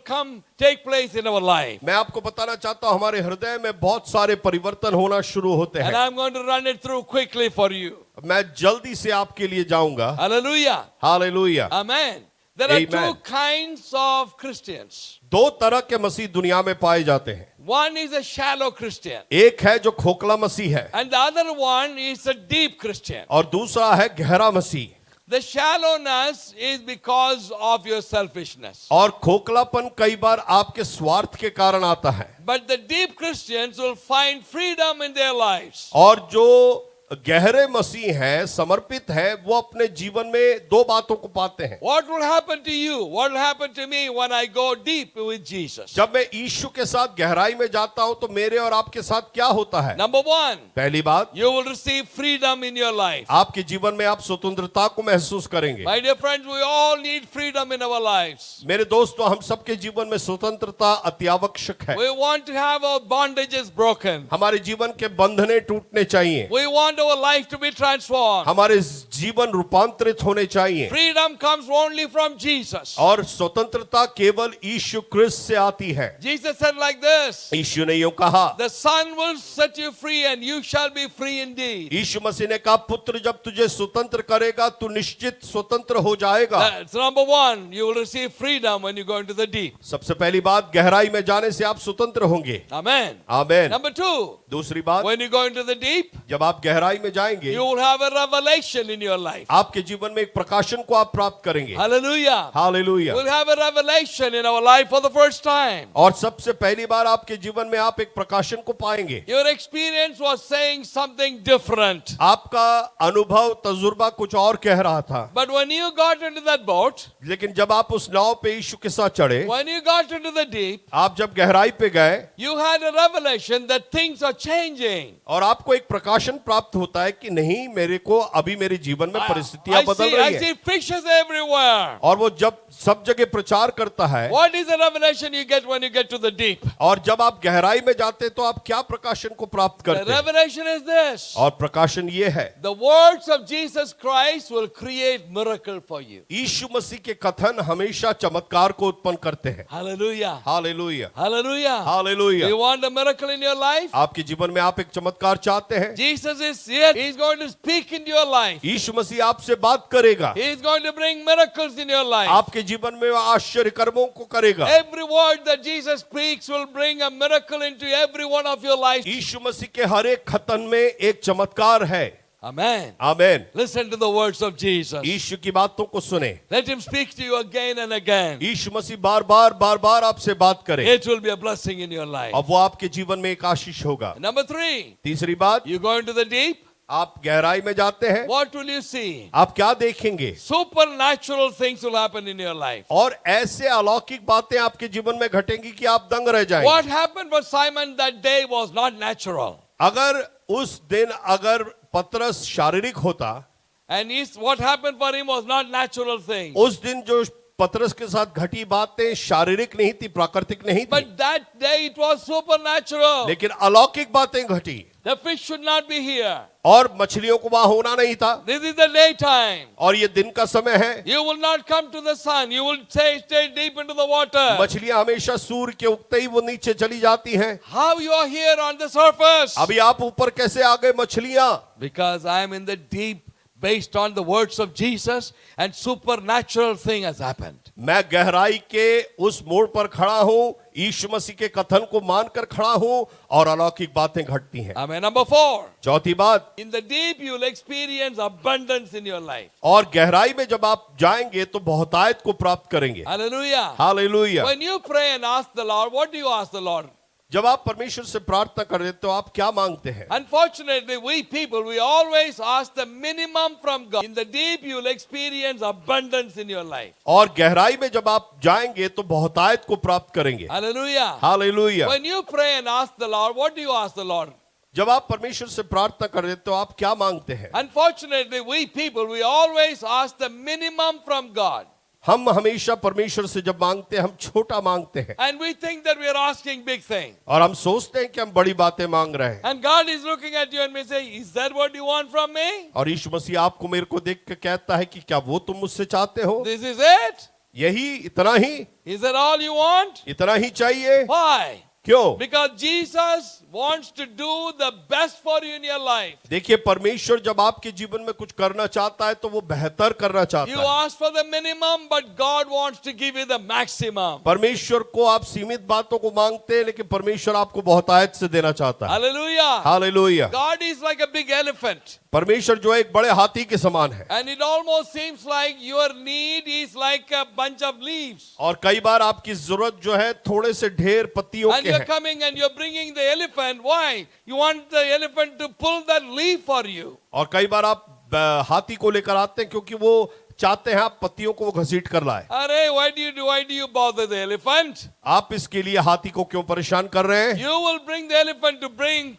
take place in our life. मैं आपको बताना चाहता हूं, हमारे हृदय में बहुत सारे परिवर्तन होना शुरू होते And हैं। I'm going to run it through quickly for you. मैं जल्दी से आपके लिए जाऊंगा। Hallelujah. Hallelujah. Amen. There are Amen. two kinds of Christians. दो तरह के मसीह दुनिया में पाए जाते हैं। One is a shallow Christian, एक है जो खोखला मसीह है, and the other one is a deep Christian. और दूसरा है गहरा मसीह। The shallowness is because of your selfishness. और खोखलापन कई बार आपके स्वार्थ के कारण आता है। But the deep Christians will find freedom in their lives. और जो गहरे मसीह हैं, समर्पित हैं, वो अपने जीवन में दो बातों को पाते हैं। What will happen to you? What will happen to me when I go deep with Jesus? जब मैं यीशु के साथ गहराई में जाता हूं तो मेरे और आपके साथ क्या होता है? Number one, पहली बात, you will receive freedom in your life. आपके जीवन में आप स्वतंत्रता को महसूस करेंगे। My dear friends, we all need freedom in our lives. मेरे दोस्तों, हम सबके जीवन में स्वतंत्रता अति आवश्यक है। We want to have our bondages broken. हमारे जीवन के बंधने टूटने चाहिए, We want our life to be transformed. हमारे जीवन रूपांतरित होने चाहिए, Freedom comes only from Jesus. और स्वतंत्रता केवल यीशु क्रिस्त से आती है। Jesus said like this, यीशु ने यूं कहा, the Son will set you free and you shall be free indeed. यीशु मसीह ने कहा, पुत्र जब तुझे स्वतंत्र करेगा तू निश्चित स्वतंत्र हो जाएगा। That's number one. You will receive freedom when you go into the deep. सबसे पहली बात, गहराई में जाने से आप स्वतंत्र होंगे। Amen. आमेन। Number two, दूसरी बात, when you go into the deep, जब आप गहराई गहराई में जाएंगे, you will have a revelation in your life. आपके जीवन में एक प्रकाशन को आप प्राप्त करेंगे। Hallelujah. Hallelujah. We'll have a revelation in our life for the first time. और सबसे पहली बार आपके जीवन में आप एक प्रकाशन को पाएंगे। Your experience was saying something different. आपका अनुभव तजुर्बा कुछ और कह रहा था, But when you got into that boat, लेकिन जब आप उस नाव पे यीशु के साथ चढ़े, when you got into the deep, आप जब गहराई पे गए, you had a revelation that things are changing. और आपको एक प्रकाशन प्राप्त होता है कि नहीं, मेरे को अभी मेरे जीवन में परिस्थितियां I बदल see, रही I है। see fishes everywhere. और वो जब सब जगह प्रचार करता है, What is the revelation you get when you get to the deep? और जब आप गहराई में जाते हैं तो आप क्या प्रकाशन को प्राप्त The करते हैं? revelation is this. और प्रकाशन ये है, The words of Jesus Christ will create miracle for you. यीशु मसीह के कथन हमेशा चमत्कार को उत्पन्न करते हैं। Hallelujah. Hallelujah, Hallelujah. Hallelujah. You want a miracle in your life? आपके जीवन में आप एक चमत्कार चाहते हैं, Jesus is here. He's going to speak into your life. यीशु मसीह आपसे बात करेगा, He's going to bring miracles in your life. आपके जीवन में आश्चर्य कर्मों को करेगा। Every word that Jesus speaks will bring a miracle into every one of your lives. यीशु मसीह के हर एक कथन में एक चमत्कार है। Amen. Amen. Listen to the words of Jesus. यीशु की बातों को सुने। Let him speak to you again and again. यीशु मसीह बार बार आपसे बात करे, It will be a blessing in your life. अब वो आपके जीवन में एक आशीष होगा। Number 3, तीसरी बात, you go into the deep. आप गहराई में जाते हैं, What will you see? आप क्या देखेंगे? Supernatural things will happen in your life. और ऐसे अलौकिक बातें आपके जीवन में घटेंगी कि आप दंग रह जाएंगे। What happened for Simon that day was not natural. अगर उस दिन अगर पतरस शारीरिक होता, And what happened for him was not natural things. उस दिन जो पतरस के साथ घटी बातें शारीरिक नहीं थी, प्राकृतिक नहीं थी, But that day it was supernatural. लेकिन अलौकिक बातें घटी। The fish should not be here. और मछलियों को वहां होना नहीं था, This is the daytime. और ये दिन का समय है। You will not come to the sun. You will stay deep into the water. मछलियां हमेशा सूर्य के उगते ही वो नीचे चली जाती हैं। How you are here on the surface? अभी आप ऊपर कैसे आ गए मछलियां? Because I am in the deep based on the words of Jesus and supernatural thing has happened. मैं गहराई के उस मोड़ पर खड़ा हूं, यीशु मसीह के कथन को मानकर खड़ा हूं, और अलौकिक बातें घटती हैं। Amen. Number 4. चौथी बात, In the deep you will experience abundance in your life. और गहराई में जब आप जाएंगे तो बहुतायत को प्राप्त करेंगे। Hallelujah. Hallelujah. When you pray and ask the Lord, what do you ask the Lord? जब आप परमेश्वर से प्रार्थना कर रहे हैं तो आप क्या मांगते हैं? Unfortunately, we people, we always ask the minimum from God. In the deep, you will experience abundance in your life. और गहराई में जब आप जाएंगे तो बहुतायत को प्राप्त करेंगे। Hallelujah. Hallelujah. When you pray and ask the Lord, what do you ask the Lord? जब आप परमेश्वर से प्रार्थना कर रहे हैं तो आप क्या मांगते हैं? Unfortunately, we people, we always ask the minimum from God. हम हमेशा परमेश्वर से जब मांगते हैं हम छोटा मांगते हैं, And we think that we are asking big things. और हम सोचते हैं कि हम बड़ी बातें मांग रहे हैं। And God is looking at you and may say, is that what you want from me? और यीशु मसीह आपको मेरे को देख के कहता है कि क्या वो तुम मुझसे चाहते हो? This is it? यही, इतना ही, Is that all you want? इतना ही चाहिए? Why? क्यों? Because Jesus wants to do the best for you in your life. देखिए, परमेश्वर जब आपके जीवन में कुछ करना चाहता है तो वो बेहतर करना You चाहता है। ask for the minimum, but God wants to give you the maximum. परमेश्वर को आप सीमित बातों को मांगते हैं, लेकिन परमेश्वर आपको बहुतायत से देना चाहता है। Hallelujah. Hallelujah. God is like a big elephant. परमेश्वर जो है एक बड़े हाथी के समान है, And it almost seems like your need is like a bunch of leaves. और कई बार आपकी जरूरत जो है थोड़े से ढेर पत्तियों And के you're है। coming and you're bringing the elephant. Why? You want the elephant to pull that leaf for you. और कई बार आप हाथी को लेकर आते हैं क्योंकि वो चाहते हैं आप पत्तियों को वो घसीट कर लाए। Arey, why do you bother the elephant? आप इसके लिए हाथी को क्यों परेशान कर रहे हैं? You will bring the elephant to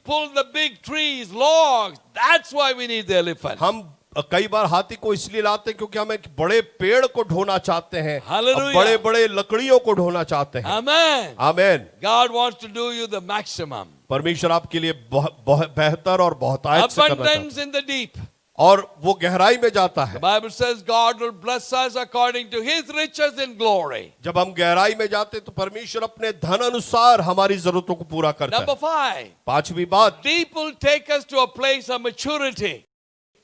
pull the big trees, logs. That's why we need the elephant. हम कई बार हाथी को इसलिए लाते हैं क्योंकि हम एक बड़े पेड़ को ढोना चाहते हैं, Hallelujah. बड़े बड़े लकड़ियों को ढोना चाहते हैं। Amen. Amen. God wants to do you the maximum. परमेश्वर आपके लिए बेहतर और बहुतायत से करना चाहता Abundance in the deep. है, और वो गहराई में जाता है। The Bible says God will bless us according to His riches in glory. जब हम गहराई में जाते हैं तो परमेश्वर अपने धन अनुसार हमारी जरूरतों को पूरा करता Number है। 5. पांचवी बात, Deep will take us to a place of maturity.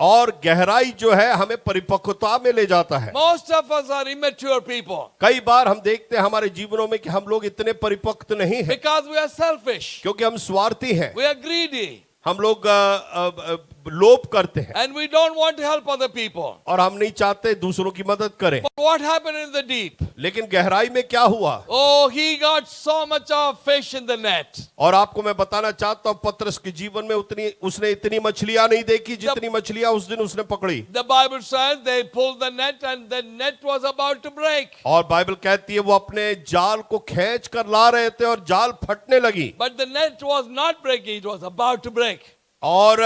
और गहराई जो है हमें परिपक्वता में ले जाता है। Most of us are immature people कई बार हम देखते हैं हमारे जीवनों में कि हम लोग इतने परिपक्व नहीं हैं, because we are selfish. क्योंकि हम स्वार्थी हैं। We are greedy. हम लोग लोभ करते हैं and we don't want to help other people. और हम नहीं चाहते दूसरों की मदद करें। But what happened in the deep? लेकिन गहराई में क्या हुआ? Oh, he got so much of fish in the net. और आपको मैं बताना चाहता हूं पतरस के जीवन में उसने इतनी मछलियां नहीं देखी जितनी मछलियां उस दिन उसने पकड़ी। The Bible says they pulled the net and the net was about to break. और बाइबल कहती है वो अपने जाल को खींच कर ला रहे थे और जाल फटने लगी। But the net was not breaking, it was about to break. और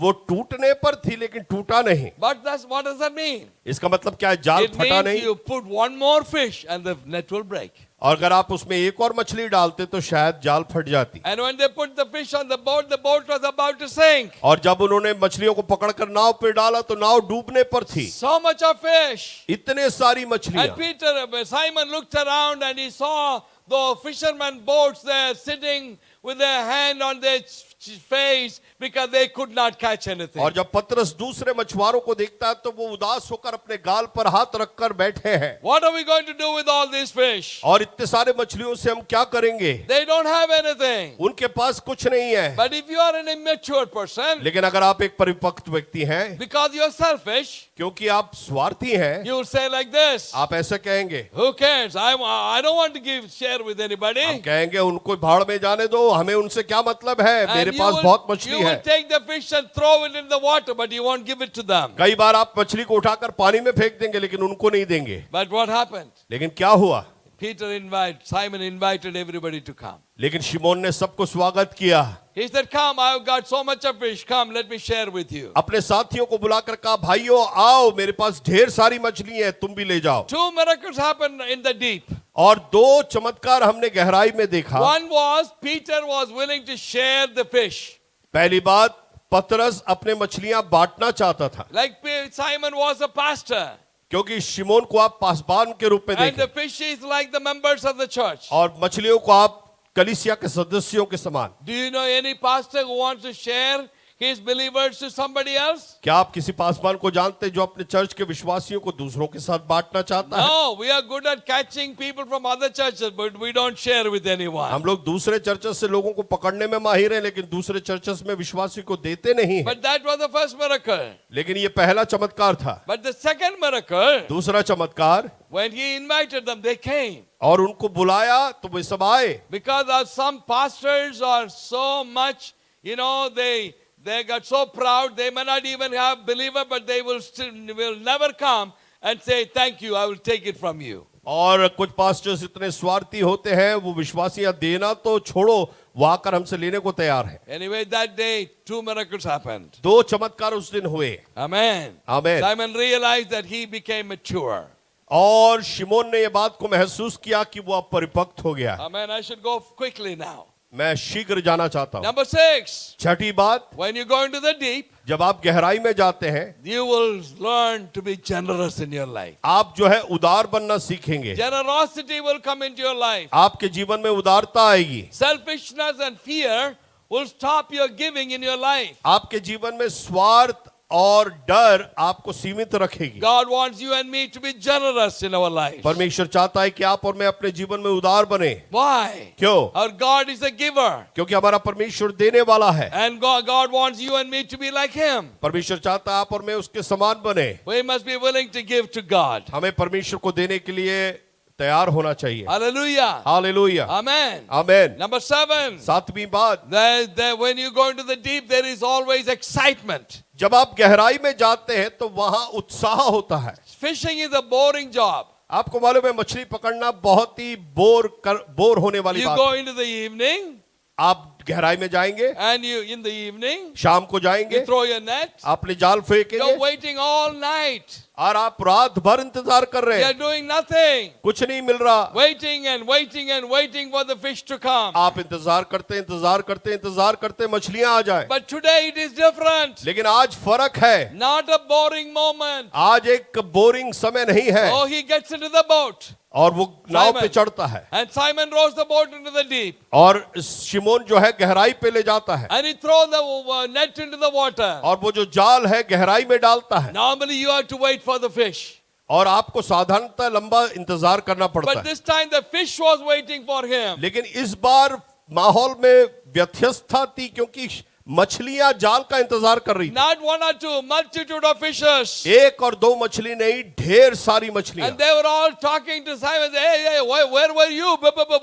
वो टूटने पर थी लेकिन टूटा नहीं। But what does that mean? इसका मतलब क्या है? जाल It फटा means नहीं। you put one more fish and the net will break. और अगर आप उसमें एक और मछली डालते तो शायद जाल फट जाती। And when they put the fish on the boat was about to sink. और जब उन्होंने मछलियों को पकड़कर नाव पे डाला तो नाव डूबने पर थी। So much of fish. इतने सारी And मछलियां। Simon looked around and he saw the fishermen boats there sitting with their hand on their face because they could not catch anything. और जब पतरस दूसरे मछुआरों को देखता है तो वो उदास होकर अपने गाल पर हाथ रखकर बैठे हैं। What are we going to do with all these fish? और इतने सारे मछलियों से हम क्या करेंगे? They don't have anything. उनके पास कुछ नहीं है। But if you are an immature person, लेकिन अगर आप एक परिपक्व व्यक्ति हैं, because you are selfish, क्योंकि आप स्वार्थी हैं, you will say like this. आप ऐसा कहेंगे, Who cares? I don't want to share with anybody. हम कहेंगे उनको भाड़ में जाने दो, हमें उनसे क्या मतलब है, मेरे And पास बहुत मछली you will है। take the fish and throw it in the water, but you won't give it to them. कई बार आप मछली को उठाकर पानी में फेंक देंगे लेकिन उनको नहीं देंगे। But what happened? लेकिन क्या हुआ? Simon invited everybody to come. लेकिन शिमोन ने सबको स्वागत किया। He said, come, I've got so much of fish. Come, let me share with you. अपने साथियों को बुलाकर कहा, भाइयों आओ, मेरे पास ढेर सारी मछली है, तुम भी ले जाओ। 2 miracles happened in the deep. और 2 चमत्कार हमने गहराई में देखा। One was Peter was willing to share the fish. पहली बात, पतरस अपने मछलियां बांटना चाहता था। Like Simon was a pastor. क्योंकि शिमोन को आप पासबान के रूप में And the देखें fish is like the members of the church. और मछलियों को आप कलीसिया के सदस्यों के समान। Do you know any pastor who wants to share his believers to somebody else? क्या आप किसी पासबान को जानते हैं जो अपने चर्च के विश्वासियों को दूसरों के साथ बांटना चाहता है? No, we are good at catching people from other churches, but we don't share with anyone. हम लोग दूसरे चर्चेस से लोगों को पकड़ने में माहिर हैं लेकिन दूसरे चर्चेस में विश्वासी को देते नहीं हैं। But that was the first miracle. लेकिन ये पहला चमत्कार था। But the second miracle, दूसरा चमत्कार, when he invited them, they came. और उनको बुलाया तो वे सब आए। Because of some pastors are so much, they got so proud, they may not even have believer, but they will never come and say, thank you, I will take it from you. और कुछ pastors इतने स्वार्थी होते हैं, वो विश्वासियां देना तो छोड़ो, वो आकर हमसे लेने को तैयार है। Anyway, that day, 2 miracles happened. 2 चमत्कार उस दिन हुए। Amen. Amen. Simon realized that he became mature. और शिमोन ने ये बात को महसूस किया कि वो अब परिपक्व हो गया। Amen. I should go quickly now. मैं शीघ्र जाना चाहता हूँ। Number 6. छठी बात, When you go into the deep, जब आप गहराई में जाते हैं, you will learn to be generous in your life. आप जो है उदार बनना सीखेंगे। Generosity will come into your life. आपके जीवन में उदारता आएगी। Selfishness and fear will stop your giving in your life. आपके जीवन में स्वार्थ और डर आपको सीमित रखेगी। God wants you and me to be generous in our life. परमेश्वर चाहता है कि आप और मैं अपने जीवन में उदार बने। Why? क्यों? Our God is a giver. क्योंकि हमारा परमेश्वर देने वाला है। And God wants you and me to be like Him. परमेश्वर चाहता है आप और मैं उसके समान बने। We must be willing to give to God. हमें परमेश्वर को देने के लिए तैयार होना चाहिए। Hallelujah. हालेलुया। Amen. आमेन। Number 7. 7वीं बात, When you go into the deep, there is always excitement. जब आप गहराई में जाते हैं तो वहां उत्साह होता है। Fishing is a boring job. आपको मालूम है मछली पकड़ना बहुत ही बोर होने वाली You बात go है। into the evening, आप गहराई में जाएंगे, and in the evening, शाम को जाएंगे, you throw your net. आपने जाल फेंकेंगे You're waiting all night. और आप रात भर इंतजार कर रहे You're हैं, doing nothing. कुछ नहीं मिल रहा। Waiting and waiting and waiting for the fish to come. आप इंतजार करते मछलियां आ जाए। But today it is different. लेकिन आज फर्क है, Not a boring moment. आज एक बोरिंग समय नहीं है। Oh, he gets into the boat. और वो नाव पे Simon. चढ़ता है And Simon rows the boat into the deep. और शिमोन जो है गहराई पे ले जाता है And he throws the net into the water. और वो जो जाल है गहराई में डालता है Normally you have to wait for the fish. और आपको साधारणतः लंबा इंतजार करना पड़ता But है। this time the fish was waiting for him. लेकिन इस बार माहौल में व्यत्यस्तता थी क्योंकि मछलियां जाल का इंतजार कर रही थी। Not one or two, multitude of fishes. एक और दो मछली नहीं, ढेर सारी मछलियां। And they were all talking to Simon. Hey, where were you?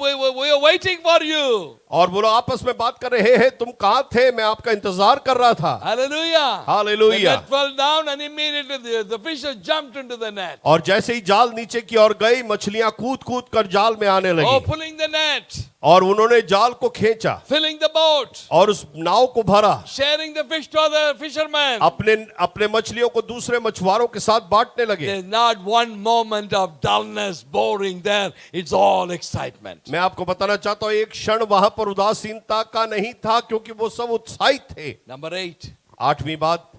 We were waiting for you. और वो लोग आपस में बात कर रहे हैं, तुम कहाँ थे, मैं आपका इंतजार कर रहा था। Hallelujah. Hallelujah. The net fell down and immediately the fishes jumped into the net. और जैसे ही जाल नीचे की ओर गई, मछलियां कूद कूद कर जाल में आने Oh, लगी pulling the net, और उन्होंने जाल को खींचा filling the boat, और उस नाव को भरा, sharing the fish to other fishermen. अपने मछलियों को दूसरे मछुआरों के साथ बांटने लगे। There's not one moment of dullness, boring there. It's all excitement. मैं आपको बताना चाहता हूं, एक क्षण वहां पर उदासीनता का नहीं था, क्योंकि वो सब उत्साहित थे। Number 8. 8वीं बात,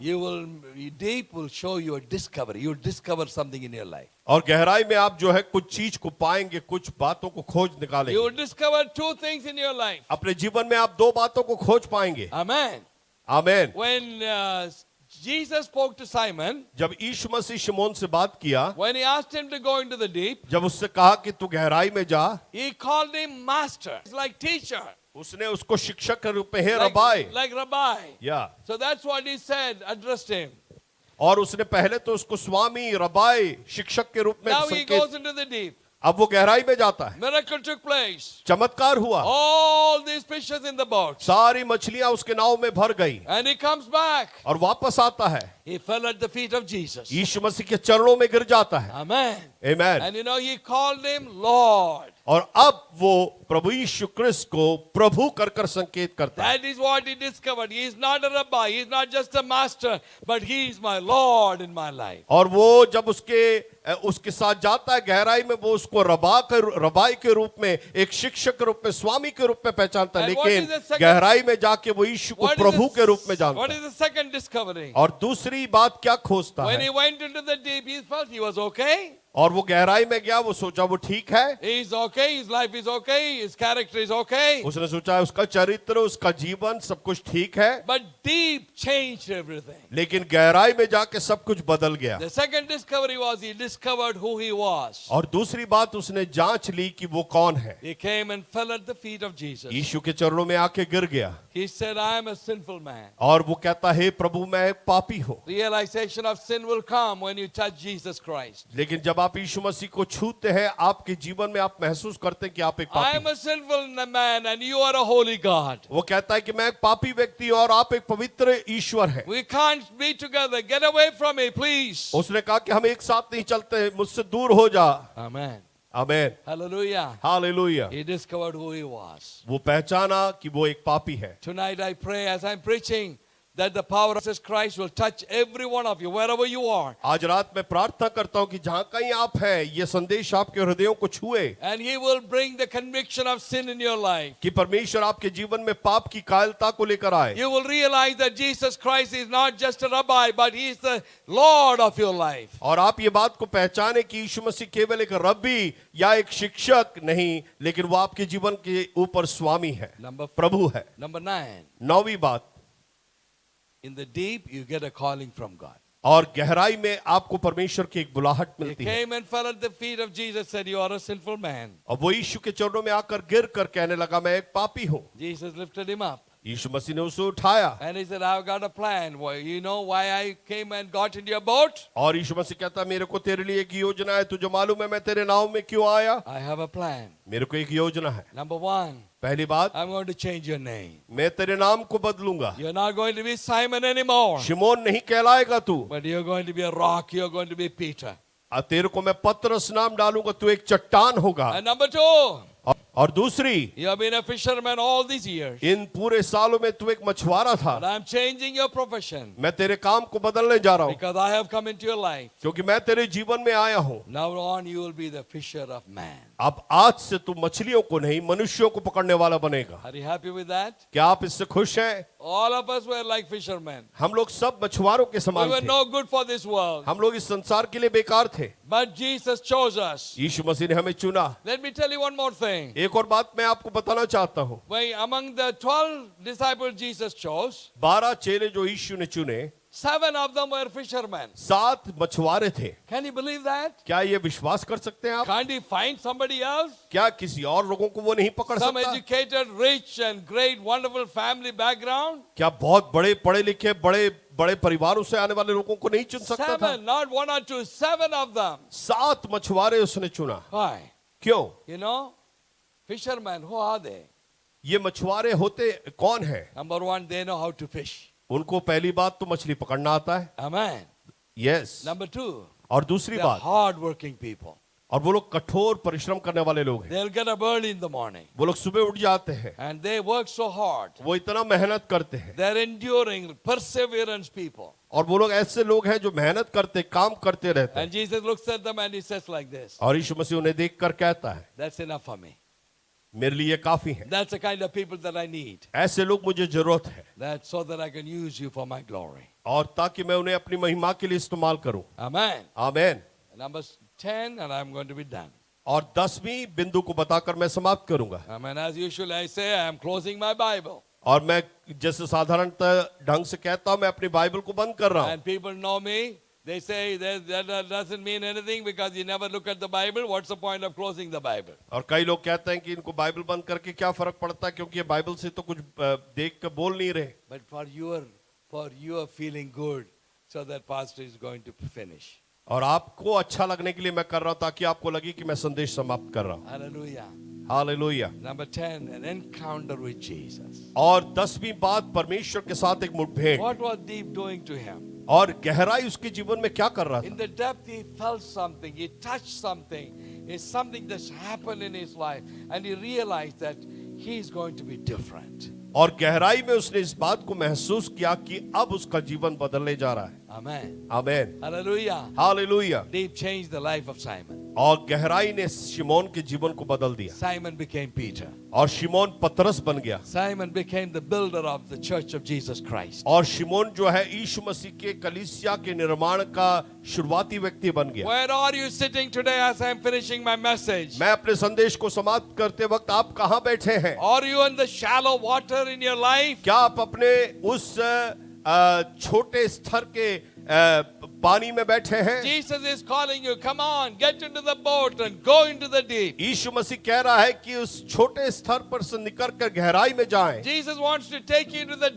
Deep will show you a discovery. You'll discover something in your life. और गहराई में आप जो है कुछ चीज को पाएंगे, कुछ बातों को खोज You निकालेंगे। will discover two things in your life. अपने जीवन में आप दो बातों को खोज पाएंगे। Amen. आमीन। When Jesus spoke to Simon, जब यीशु मसीह शिमोन से बात किया, when he asked him to go into the deep, जब उससे कहा कि तू गहराई में जा, he called him master. It's like teacher, उसने उसको शिक्षक के रूप में हे रबाई like rabbi. या, So that's what he said, addressed him. और उसने पहले तो उसको स्वामी, रबाई, शिक्षक के रूप में Now he संकेत। goes into the deep. अब वो गहराई में जाता है, Miracle took place. चमत्कार हुआ, All these fishes in the boat. सारी मछलियां उसके नाव में भर गई And he comes back. और वापस आता है, He fell at the feet of Jesus. यीशु मसीह के चरणों में गिर जाता है। Amen. आमीन। And he called him Lord. और अब वो प्रभु यीशु क्रिस्त को प्रभु कर कर संकेत करता है। That is what he discovered. He is not a rabbi. He is not just a master, but he is my Lord in my life. और वो जब उसके साथ जाता है गहराई में, वो उसको रबाई के रूप में, एक शिक्षक के रूप में, स्वामी के रूप में पहचानता है, And what लेकिन is the second- गहराई में जाके वो यीशु को What is प्रभु the- के रूप में What जानता is है। the second discovery? और दूसरी बात क्या खोजता When है? he went into the deep, he felt he was okay. और वो गहराई में गया, वो सोचा वो ठीक है, He is okay. His life is okay. His character is okay. उसने सोचा उसका चरित्र, उसका जीवन सब कुछ ठीक है, But deep changed everything. लेकिन गहराई में जाके सब कुछ बदल गया। The second discovery was he discovered who he was. और दूसरी बात, उसने जांच ली कि वो कौन है। He came and fell at the feet of Jesus. यीशु के चरणों में आके गिर गया He said, I am a sinful man. और वो कहता है, प्रभु मैं एक पापी हूँ। Realization of sin will come when you touch Jesus Christ. लेकिन जब आप यीशु मसीह को छूते हैं, आपके जीवन में आप महसूस करते हैं कि आप एक I पापी am हैं। a sinful man and you are a holy God. वो कहता है कि मैं एक पापी व्यक्ति हूं और आप एक पवित्र ईश्वर हैं। We can't be together. Get away from me, please. उसने कहा कि हम एक साथ नहीं चलते, मुझसे दूर हो जा। Amen. आमीन। Hallelujah. Hallelujah. He discovered who he was. वो पहचाना कि वो एक पापी है। Tonight I pray as I'm preaching that the power of Jesus Christ will touch every one of you wherever you are. आज रात मैं प्रार्थना करता हूं कि जहां कहीं आप हैं, ये संदेश आपके हृदयों को छुए, And he will bring the conviction of sin in your life. कि परमेश्वर आपके जीवन में पाप की कायरता को लेकर आए। You will realize that Jesus Christ is not just a rabbi, but he is the Lord of your life. और आप ये बात को पहचाने कि यीशु मसीह केवल एक रब्बी या एक शिक्षक नहीं, लेकिन वो आपके जीवन के ऊपर स्वामी है, प्रभु है। Number 9. 9वीं बात, In the deep, you get a calling from God. और गहराई में आपको परमेश्वर की एक बुलाहट He मिलती है। came and fell at the feet of Jesus, said, you are a sinful man. और वो यीशु के चरणों में आकर गिर कर कहने लगा, मैं एक पापी हूँ। Jesus lifted him up. यीशु मसीह ने उसे उठाया And he said, I've got a plan. Well, you know why I came and got into your boat? और यीशु मसीह कहता, मेरे को तेरे लिए एक योजना है, तुझे मालूम है मैं तेरे नाव में क्यों आया? I have a plan. मेरे को एक योजना है। Number 1, पहली बात, I'm going to change your name. मैं तेरे नाम को बदलूंगा। You're not going to be Simon anymore, शिमोन नहीं कहलाएगा तू, but you're going to be a rock. You're going to be Peter. तेरे को मैं पतरस नाम डालूंगा, तू एक चट्टान होगा। And number 2, और दूसरी, you have been a fisherman all these years, इन पूरे सालों में तू एक मछुआरा था, but I'm changing your profession मैं तेरे काम को बदलने जा रहा हूँ, because I have come into your life. क्योंकि मैं तेरे जीवन में आया हूँ। Now on, you will be the fisher of man. अब आज से तू मछलियों को नहीं, मनुष्यों को पकड़ने वाला बनेगा। Are you happy with that? क्या आप इससे खुश हैं? All of us were like fishermen. हम लोग सब मछुआरों के We समान were थे। no good for this world, हम लोग इस संसार के लिए बेकार थे। but Jesus chose us. यीशु मसीह ने हमें चुना। Let me tell you one more thing. एक और बात मैं आपको बताना चाहता हूँ। Among the 12 disciples Jesus chose, 12 चेले जो यीशु ने चुने, 7 of them were fishermen. 7 मछुआरे थे। Can you believe that? क्या ये विश्वास कर सकते हैं आप? Can't he find somebody else? क्या किसी और लोगों को वो नहीं पकड़ Some सकता? educated, rich and great, wonderful family background? क्या बहुत बड़े पढ़े लिखे बड़े बड़े परिवारों से आने वाले लोगों को नहीं चुन सकता था? 7, not 1 or 2, 7 of them. 7 मछुआरे उसने चुना। Why? क्यों? You know, fishermen, who are they? ये मछुआरे होते कौन है? Number 1, they know how to fish. उनको पहली बात तो मछली पकड़ना आता है। Amen. यस। Number 2, और दूसरी they're बात, hard working people. और वो लोग कठोर परिश्रम करने वाले लोग हैं। They'll get up early in the morning वो लोग सुबह उठ जाते हैं, and they work so hard. वो इतना मेहनत करते हैं, They're enduring, perseverance people. और वो लोग ऐसे लोग हैं जो मेहनत करते काम करते रहते हैं। And Jesus looks at them and he says like this, और यीशु मसीह उन्हें देखकर कहता है, that's enough for me. मेरे लिए काफी है। That's the kind of people that I need. ऐसे लोग मुझे जरूरत है, That's so that I can use you for my glory. और ताकि मैं उन्हें अपनी महिमा के लिए इस्तेमाल करूं। Amen. आमीन। Number 10, and I'm going to be done. और 10वीं बिंदु को बताकर मैं समाप्त करूंगा। Amen. As usual, I say, I am closing my Bible. और मैं जैसे साधारणतः ढंग से कहता हूं, मैं अपनी बाइबल को बंद कर रहा हूं। And people know me. They say that doesn't mean anything because you never look at the Bible. What's the point of closing the Bible? और कई लोग कहते हैं कि इनको बाइबल बंद करके क्या फर्क पड़ता है, क्योंकि ये बाइबल से तो कुछ देख कर बोल नहीं रहे। But for your feeling good, so that pastor is going to finish. और आपको अच्छा लगने के लिए मैं कर रहा हूं, ताकि आपको लगे कि मैं संदेश समाप्त कर रहा हूं। Hallelujah. Hallelujah. Number 10, an encounter with Jesus. और 10वीं बात, परमेश्वर के साथ एक मुठभेड़। What was deep doing to him? और गहराई उसके जीवन में क्या कर रहा In था? the depth, he felt something, he touched something. It's something that's happened in his life, and he realized that he's going to be different. और गहराई में उसने इस बात को महसूस किया कि अब उसका जीवन बदलने जा रहा है। Amen. आमीन। Hallelujah. Hallelujah. Deep changed the life of Simon. और गहराई ने शिमोन के जीवन को बदल दिया, Simon became Peter. और शिमोन पतरस बन गया, Simon became the builder of the church of Jesus Christ. और शिमोन जो है यीशु मसीह के कलीसिया के निर्माण का शुरुआती व्यक्ति बन गया। Where are you sitting today as I'm finishing my message? मैं अपने संदेश को समाप्त करते वक्त आप कहाँ बैठे हैं? Are you in the shallow water in your life? क्या आप अपने उस छोटे स्तर के पानी में बैठे हैं? Jesus is calling you, come on, get into the boat and go into the deep. यीशु मसीह कह रहा है कि उस छोटे स्तर पर से निकलकर गहराई में जाएं। Jesus wants to take you into the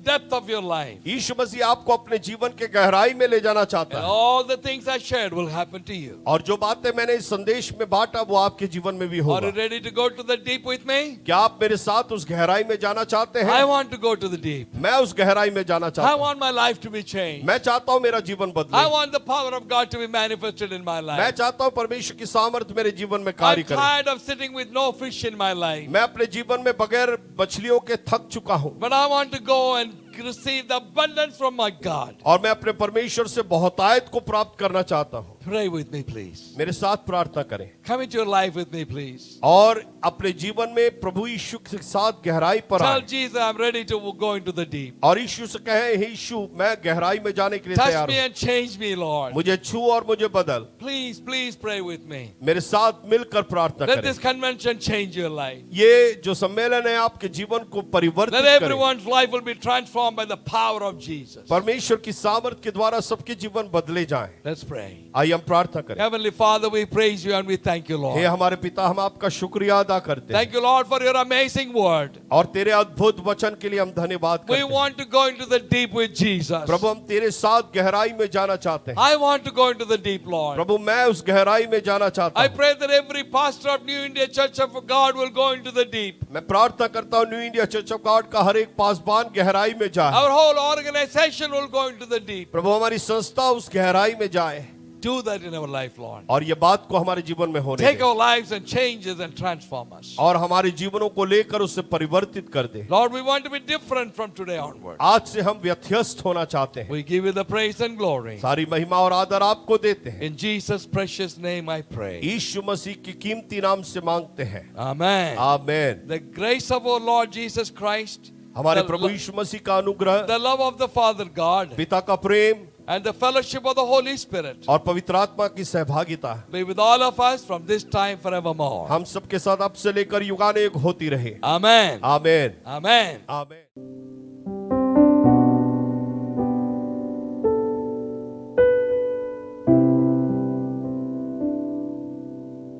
depth of your life. यीशु मसीह आपको अपने जीवन के गहराई में ले जाना चाहता And है, all the things I shared will happen to you. और जो बातें मैंने इस संदेश में बांटा वो आपके जीवन में भी Are you होगा। ready to go to the deep with me? क्या आप मेरे साथ उस गहराई में जाना चाहते I हैं? want to go to the deep. मैं उस गहराई में जाना I चाहता हूँ। want my life to be changed. मैं चाहता हूँ मेरा जीवन I बदले। want the power of God to be manifested in my मैं life. चाहता हूँ परमेश्वर की सामर्थ्य मेरे जीवन में कार्य I'm करे। tired of sitting with no fish in my life. मैं अपने जीवन में बगैर मछलियों के थक चुका हूँ, But I want to go and receive the abundance from my God. और मैं अपने परमेश्वर से बहुतायत को प्राप्त करना चाहता हूँ। Pray with me, please. मेरे साथ प्रार्थना करें, Come into your life with me, please. और अपने जीवन में प्रभु यीशु के साथ गहराई पर Tell आए, Jesus I'm ready to go into the deep. और यीशु से कहें, हे यीशु मैं गहराई में जाने के लिए Touch तैयार me हूँ, and change me, Lord. मुझे छू और मुझे बदल। Please, please pray with me. मेरे साथ मिलकर प्रार्थना Let करें। this convention change your life. ये जो सम्मेलन है आपके जीवन को परिवर्तित Let करे। everyone's life will be transformed by the power of Jesus. परमेश्वर की सामर्थ के द्वारा सबके जीवन बदले जाएं। Let's pray. आइए हम प्रार्थना करें। Heavenly Father, we praise you and we thank you, hey Lord. हमारे पिता, हम आपका शुक्रिया अदा करते हैं, Thank you, Lord, for your amazing word. और तेरे अद्भुत वचन के लिए हम धन्यवाद We करते हैं। want to go into the deep with Jesus. प्रभु हम तेरे साथ गहराई में जाना चाहते हैं। I want to go into the deep, Lord. प्रभु मैं उस गहराई में जाना चाहता I हूँ। pray that every pastor of New India Church of God will go into the deep. मैं प्रार्थना करता हूँ new India church of God का हर एक पासबान गहराई में जाए। Our whole organization will go into the deep. प्रभु हमारी संस्था उस गहराई में जाए, Do that in our life, Lord. और ये बात को हमारे जीवन में होने Take they, our lives and change us and transform us. और हमारे जीवनों को लेकर उससे परिवर्तित कर दे। Lord, we want to be different from today onward. आज से हम व्यत्यस्त होना चाहते हैं। We give you the praise and glory. सारी महिमा और आदर आपको देते हैं। In Jesus' precious name I pray. यीशु मसीह की कीमती नाम से मांगते हैं, Amen. Amen. The grace of our Lord Jesus Christ, हमारे the, प्रभु यीशु मसीह का अनुग्रह, the love of the Father God, पिता का प्रेम and the fellowship of the Holy Spirit और पवित्र आत्मा की सहभागिता be with all of us from this time forevermore. हम सबके साथ अब से लेकर युगानेयुग होती रहे। Amen. Amen, Amen. Amen.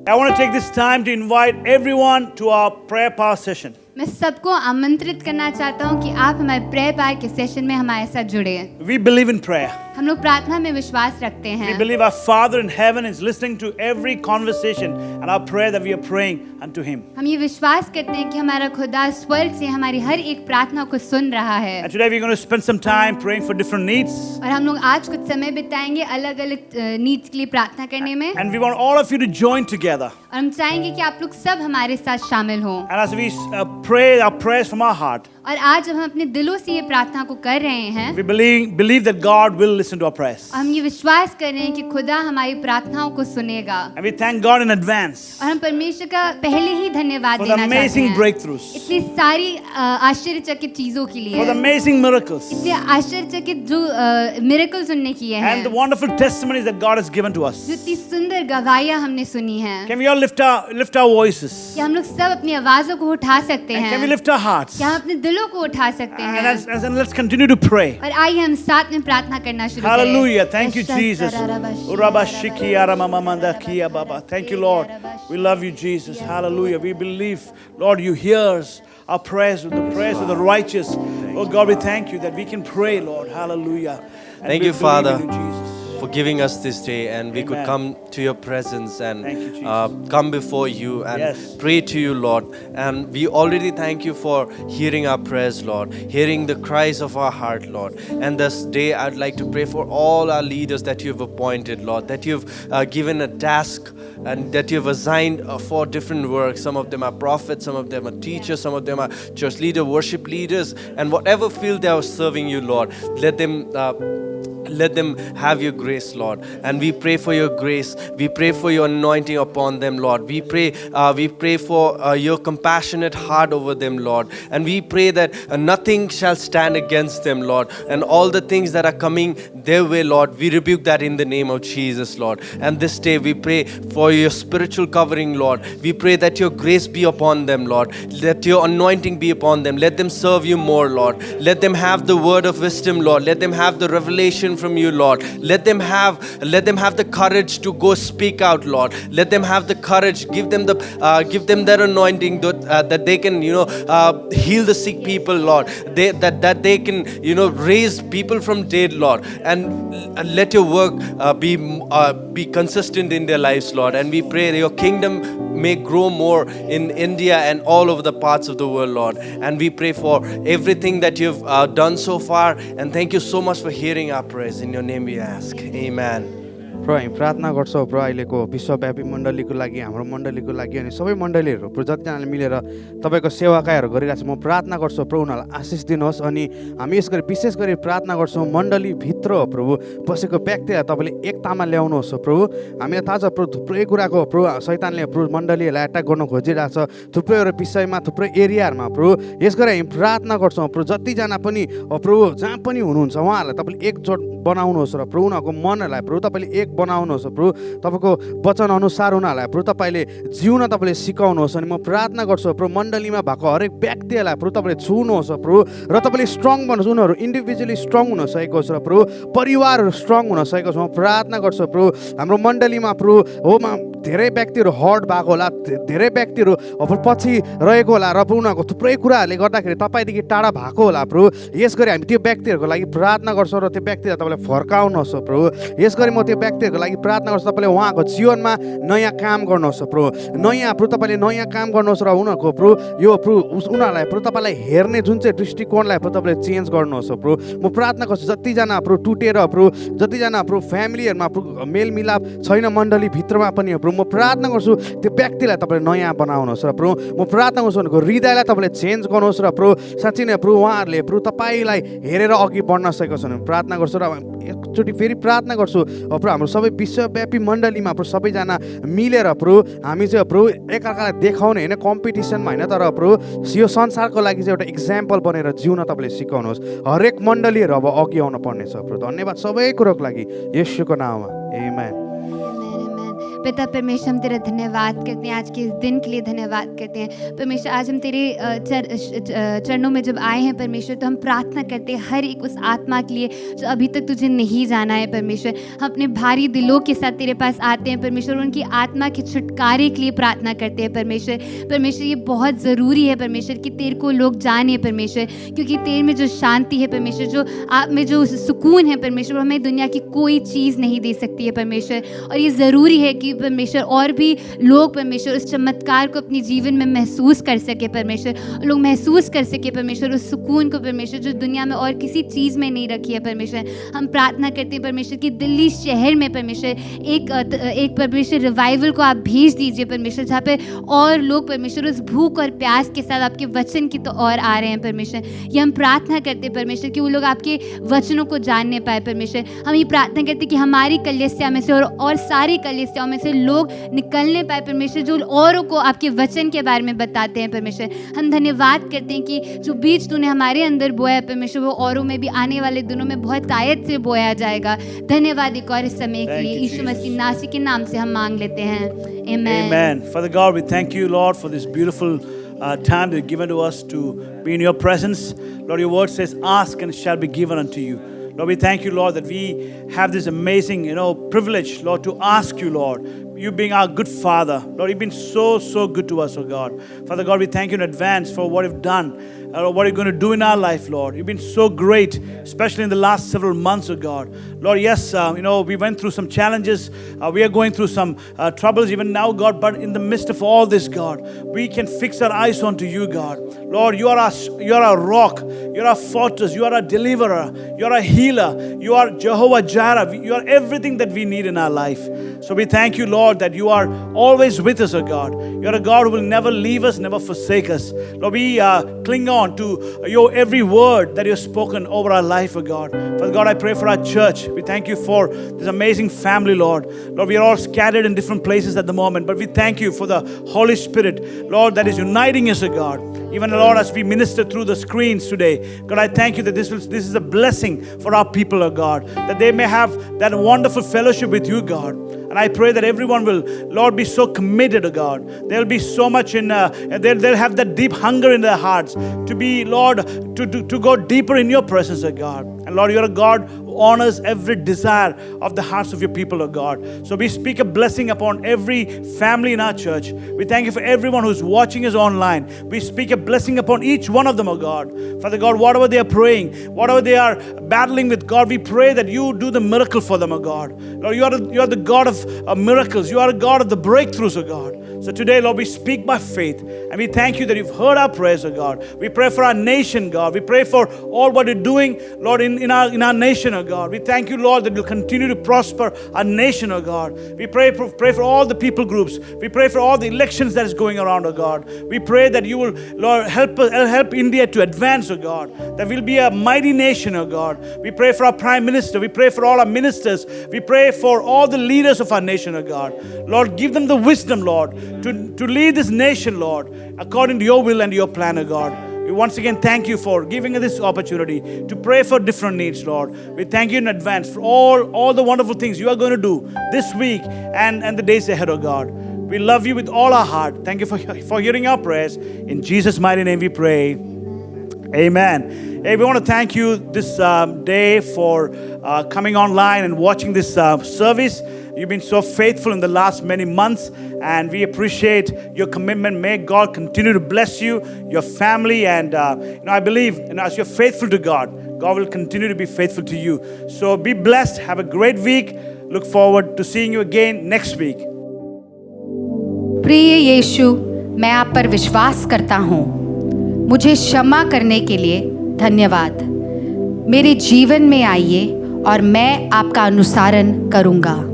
I want to take this time to invite everyone to our prayer power session. मैं सबको आमंत्रित करना चाहता हूँ कि आप हमारे प्रेयर पार के सेशन में हमारे साथ जुड़े। We believe in prayer. हम लोग प्रार्थना में विश्वास रखते We हैं। believe our Father in heaven is listening to every conversation and our prayer that we are praying unto Him. हम ये विश्वास करते हैं कि हमारा खुदा स्वर्ग से हमारी हर एक प्रार्थना को सुन रहा है। And today we're going to spend some time praying for different needs. और हम लोग आज कुछ समय बिताएंगे अलग अलग नीड्स के लिए प्रार्थना करने में। And we want all of you to join together. और हम चाहेंगे कि आप लोग सब हमारे साथ शामिल हों। And as we pray our prayers from our heart, और आज जब हम अपने दिलों से ये प्रार्थना को कर रहे हैं, we believe that God will listen to our prayers. हम ये विश्वास कर रहे हैं कि खुदा हमारी प्रार्थनाओं को सुनेगा। And we thank God in advance और हम परमेश्वर का पहले ही धन्यवाद for the देना चाहते amazing हैं breakthroughs, इतनी सारी आश्चर्यचकित चीजों के for the लिए, amazing miracles, इतने आश्चर्यचकित जो मिरेकल्स उनने किए हैं, and the wonderful testimonies that God has given to us. जो इतनी सुंदर गवाहियां हमने सुनी हैं। Can we all lift our voices? क्या हम लोग सब अपनी आवाजों को उठा सकते And can we हैं? lift our hearts? क्या हम अपने दिलों को उठा सकते And हैं? let's continue to pray. और आइए हम साथ में प्रार्थना करना शुरू करें। Hallelujah. Thank you, Jesus. Thank you, Lord. We love you, Jesus. Hallelujah. We believe, Lord, you hear our prayers, the prayers of the righteous. Oh God, we thank you that we can pray, Lord. Hallelujah. And Thank we you, believe Father, in you, Jesus. for giving us this day, and we could Amen. come to your presence and Thank you, Jesus. come before you and Yes. pray to you, Lord. And we already thank you for hearing our prayers, Lord, hearing the cries of our heart, Lord. And this day, I'd like to pray for all our leaders that you've appointed, Lord, that you've given a task and that you've assigned for different work. Some of them are prophets, some of them are teachers, some of them are church leaders, worship leaders, and whatever field they are serving you, Lord, let them have your grace, Lord. And we pray for your grace. We pray for your anointing upon them, Lord. We pray for your compassionate heart over them, Lord. And we pray that nothing shall stand against them, Lord. And all the things that are coming their way, Lord, we rebuke that in the name of Jesus, Lord. And this day we pray for your spiritual covering, Lord. We pray that your grace be upon them, Lord. Let your anointing be upon them. Let them serve you more, Lord. Let them have the word of wisdom, Lord. Let them have the revelation from you, Lord. Let them have the courage to go speak out, Lord. Let them have the courage. Give them that anointing that they can, heal the sick people, Lord. That they can, raise people from dead, Lord. And let your work be consistent in their lives, Lord. And we pray that your kingdom may grow more in India and all over the parts of the world, Lord. And we pray for everything that you've done so far. And thank you so much for hearing our prayers. In your name we ask. Amen. प्रभु हामी प्रार्थना गर्छौँ प्रभु अहिलेको विश्वव्यापी मण्डलीको लागि हाम्रो मण्डलीको लागि अनि सबै मण्डलीहरू प्रभु जतिजनाले मिलेर तपाईँको सेवाकायहरू गरिरहेको छ म प्रार्थना गर्छु प्रभु उनीहरूलाई आशिष दिनुहोस् अनि हामी यस गरी विशेष गरी प्रार्थना गर्छौँ मण्डलीभित्र प्रभु बसेको व्यक्तिलाई तपाईँले एकतामा ल्याउनुहोस् प्रभु हामीलाई थाहा छ प्रभु थुप्रै कुराको प्रभु शैतानले प्रभु मण्डलीहरूलाई एट्याक गर्न खोजिरहेको छ थुप्रैहरू विषयमा थुप्रै एरियाहरूमा प्रभु यस गरी हामी प्रार्थना गर्छौँ प्रभु जतिजना पनि प्रभु जहाँ पनि हुनुहुन्छ उहाँहरूलाई तपाईँले एकजोट बनाउनुहोस् र प्रभु उनीहरूको मनहरूलाई प्रभु तपाईँले एक बनाउनुहोस् प्रभु तपाईँको वचन अनुसार उनीहरूलाई प्रभु तपाईँले जिउन तपाईँले सिकाउनुहोस् अनि म प्रार्थना गर्छु प्रभु मण्डलीमा भएको हरेक व्यक्तिहरूलाई प्रभु तपाईँले छुनुहोस् प्रभु र तपाईँले स्ट्रङ बनाउनुहोस् उनीहरू इन्डिभिजुअली स्ट्रङ हुन सकेको छ प्रभु परिवारहरू स्ट्रङ हुन सकेको छ म प्रार्थना गर्छु प्रभु हाम्रो मण्डलीमा प्रभु होमा धेरै व्यक्तिहरू हर्ट भएको होला धेरै व्यक्तिहरू पछि रहेको होला र उनीहरूको थुप्रै कुराहरूले गर्दाखेरि तपाईँदेखि टाढा भएको होला प्रभु यस गरी हामी त्यो व्यक्तिहरूको लागि प्रार्थना गर्छौँ र त्यो व्यक्तिलाई तपाईँले फर्काउनुहोस् प्रभु यस गरी म त्यो व्यक्तिहरूको लागि प्रार्थना गर्छु तपाईँले उहाँको जीवनमा नयाँ काम गर्नुहोस् प्रभु नयाँ प्रभु तपाईँले नयाँ काम गर्नुहोस् र उनीहरूको प्रभु यो प्रभु उनीहरूलाई प्रभु तपाईँलाई हेर्ने जुन चाहिँ दृष्टिकोणलाई प्रभु तपाईँले चेन्ज गर्नुहोस् प्रभु म प्रार्थना गर्छु जतिजना प्रभु टुटेर प्रभु जतिजना प्रभु फ्यामिलीहरूमा मेलमिलाप छैन मण्डलीभित्रमा पनि प्रभु म प्रार्थना गर्छु त्यो व्यक्तिलाई तपाईँले नयाँ बनाउनुहोस् र प्रभु म प्रार्थना गर्छु उनीहरूको हृदयलाई तपाईँले चेन्ज गर्नुहोस् र प्रभु साँच्चै नै प्रभु उहाँहरूले प्रभु तपाईँलाई हेरेर अघि बढ्न सकेको छ भने प्रार्थना गर्छु र एकचोटि फेरि प्रार्थना गर्छु प्रभु हाम्रो सबै विश्वव्यापी मण्डलीमा प्रभु सबैजना मिलेर प्रभु हामी चाहिँ प्रभु एकअर्कालाई देखाउने होइन कम्पिटिसनमा होइन तर प्रभु यो संसारको लागि चाहिँ एउटा इक्जाम्पल बनेर जिउन तपाईँले सिकाउनुहोस् हरेक मण्डलीहरू अब अघि आउन पर्नेछ प्रभु धन्यवाद सबै कुरोको लागि येशूको नाममा आमेन। पिता परमेश्वर, हम तेरा धन्यवाद करते हैं आज के इस दिन के लिए, धन्यवाद करते हैं परमेश्वर। आज हम तेरे चरणों में जब आए हैं परमेश्वर, तो हम प्रार्थना करते हैं हर एक उस आत्मा के लिए जो अभी तक तुझे नहीं जाना है परमेश्वर। हम अपने भारी दिलों के साथ तेरे पास आते हैं परमेश्वर, उनकी आत्मा के छुटकारे के लिए प्रार्थना करते हैं परमेश्वर। परमेश्वर, ये बहुत ज़रूरी है परमेश्वर कि तेरे को लोग जाने परमेश्वर, क्योंकि तेरे में जो शांति है परमेश्वर, जो आप में जो सुकून है परमेश्वर, हमें दुनिया की कोई चीज़ नहीं दे सकती है परमेश्वर। और ये ज़रूरी है कि परमेश्वर और भी लोग परमेश्वर उस चमत्कार को अपने जीवन में महसूस कर सके परमेश्वर, लोग महसूस कर सके परमेश्वर उस सुकून को परमेश्वर, जो दुनिया में और किसी चीज़ में नहीं रखी है परमेश्वर। हम प्रार्थना करते हैं परमेश्वर कि दिल्ली शहर में परमेश्वर एक परमेश्वर रिवाइवल को आप भेज दीजिए परमेश्वर, जहाँ पे और लोग परमेश्वर उस भूख और प्यास के साथ आपके वचन की तो और आ रहे हैं परमेश्वर। ये हम प्रार्थना करते हैं परमेश्वर कि वो लोग आपके वचनों को जानने पाए परमेश्वर। हम ये प्रार्थना करते हैं कि हमारी कलीसिया में से और सारी कलीसियाओं में से लोग निकलने पाए परमेश्वर, जो औरों को आपके वचन के बारे में बताते हैं परमेश्वर। हम धन्यवाद करते हैं कि जो बीज तूने हमारे अंदर बोया परमेश्वर, वो औरों में भी आने वाले दिनों में बहुत आयत से बोया जाएगा। धन्यवाद एक और इस समय के लिए, यीशु मसीह नासी के नाम से हम मांग लेते हैं, आमीन। Amen. Father God, we thank you, Lord, for this beautiful time that you've given to us to be in your presence. Lord, your word says, ask and it shall be given unto you. Lord, we thank you, Lord, that we have this amazing, privilege, Lord, to ask you, Lord. You being our good Father. Lord, you've been so good to us, oh God. Father God, we thank you in advance for what you've done, what you're going to do in our life, Lord. You've been so great, especially in the last several months, oh God. Lord, yes, we went through some challenges. We are going through some troubles even now, God. But in the midst of all this, God, we can fix our eyes onto you, God. Lord, you are our rock. You're our fortress. You are our deliverer. You are our healer. You are Jehovah Jireh. You are everything that we need in our life. So we thank you, Lord, that you are always with us, oh God. You're a God who will never leave us, never forsake us. Lord, we cling on to your every word that you've spoken over our life, oh God. Father God, I pray for our church. We thank you for this amazing family, Lord. Lord, we are all scattered in different places at the moment, but we thank you for the Holy Spirit, Lord, that is uniting us, oh God. Even, Lord, as we minister through the screens today, God, I thank you that this is a blessing for our people, oh God, that they may have that wonderful fellowship with you, God. And I pray that everyone will, Lord, be so committed, oh God. They'll be so much they'll have that deep hunger in their hearts to be, Lord, to go deeper in your presence, oh God. And Lord, you're a God who honors every desire of the hearts of your people, oh God. So we speak a blessing upon every family in our church. We thank you for everyone who's watching us online. We speak a blessing upon each one of them, oh God. Father God, whatever they are praying, whatever they are battling with, God, we pray that you do the miracle for them, oh God. Lord, you are the God of miracles. You are a God of the breakthroughs, oh God. So today, Lord, we speak by faith, and we thank you that you've heard our prayers, oh God. We pray for our nation, God. We pray for all what you're doing, Lord, in our nation, oh God. We thank you, Lord, that you'll continue to prosper our nation, oh God. We pray for all the people groups. We pray for all the elections that is going around, oh God. We pray that you will, Lord, help India to advance, oh God. That we'll be a mighty nation, oh God. We pray for our Prime Minister. We pray for all our ministers. We pray for all the leaders of our nation, oh God. Lord, give them the wisdom, Lord, to lead this nation, Lord, according to your will and your plan, oh God. We once again thank you for giving us this opportunity to pray for different needs, Lord. We thank you in advance for all the wonderful things you are going to do this week and the days ahead, oh God. We love you with all our heart. Thank you for hearing our prayers. In Jesus' mighty name we pray. Amen. Hey, we want to thank you this day for coming online and watching this service. You've been so faithful in the last many months, and we appreciate your commitment. May God continue to bless you, your family, and I believe as you're faithful to God, God will continue to be faithful to you. So be blessed. Have a great week. Look forward to seeing you again next week. प्रिय यीशु, मैं आप पर विश्वास करता हूँ। मुझे क्षमा करने के लिए धन्यवाद। मेरे जीवन में आइए और मैं आपका अनुसरण करूँगा।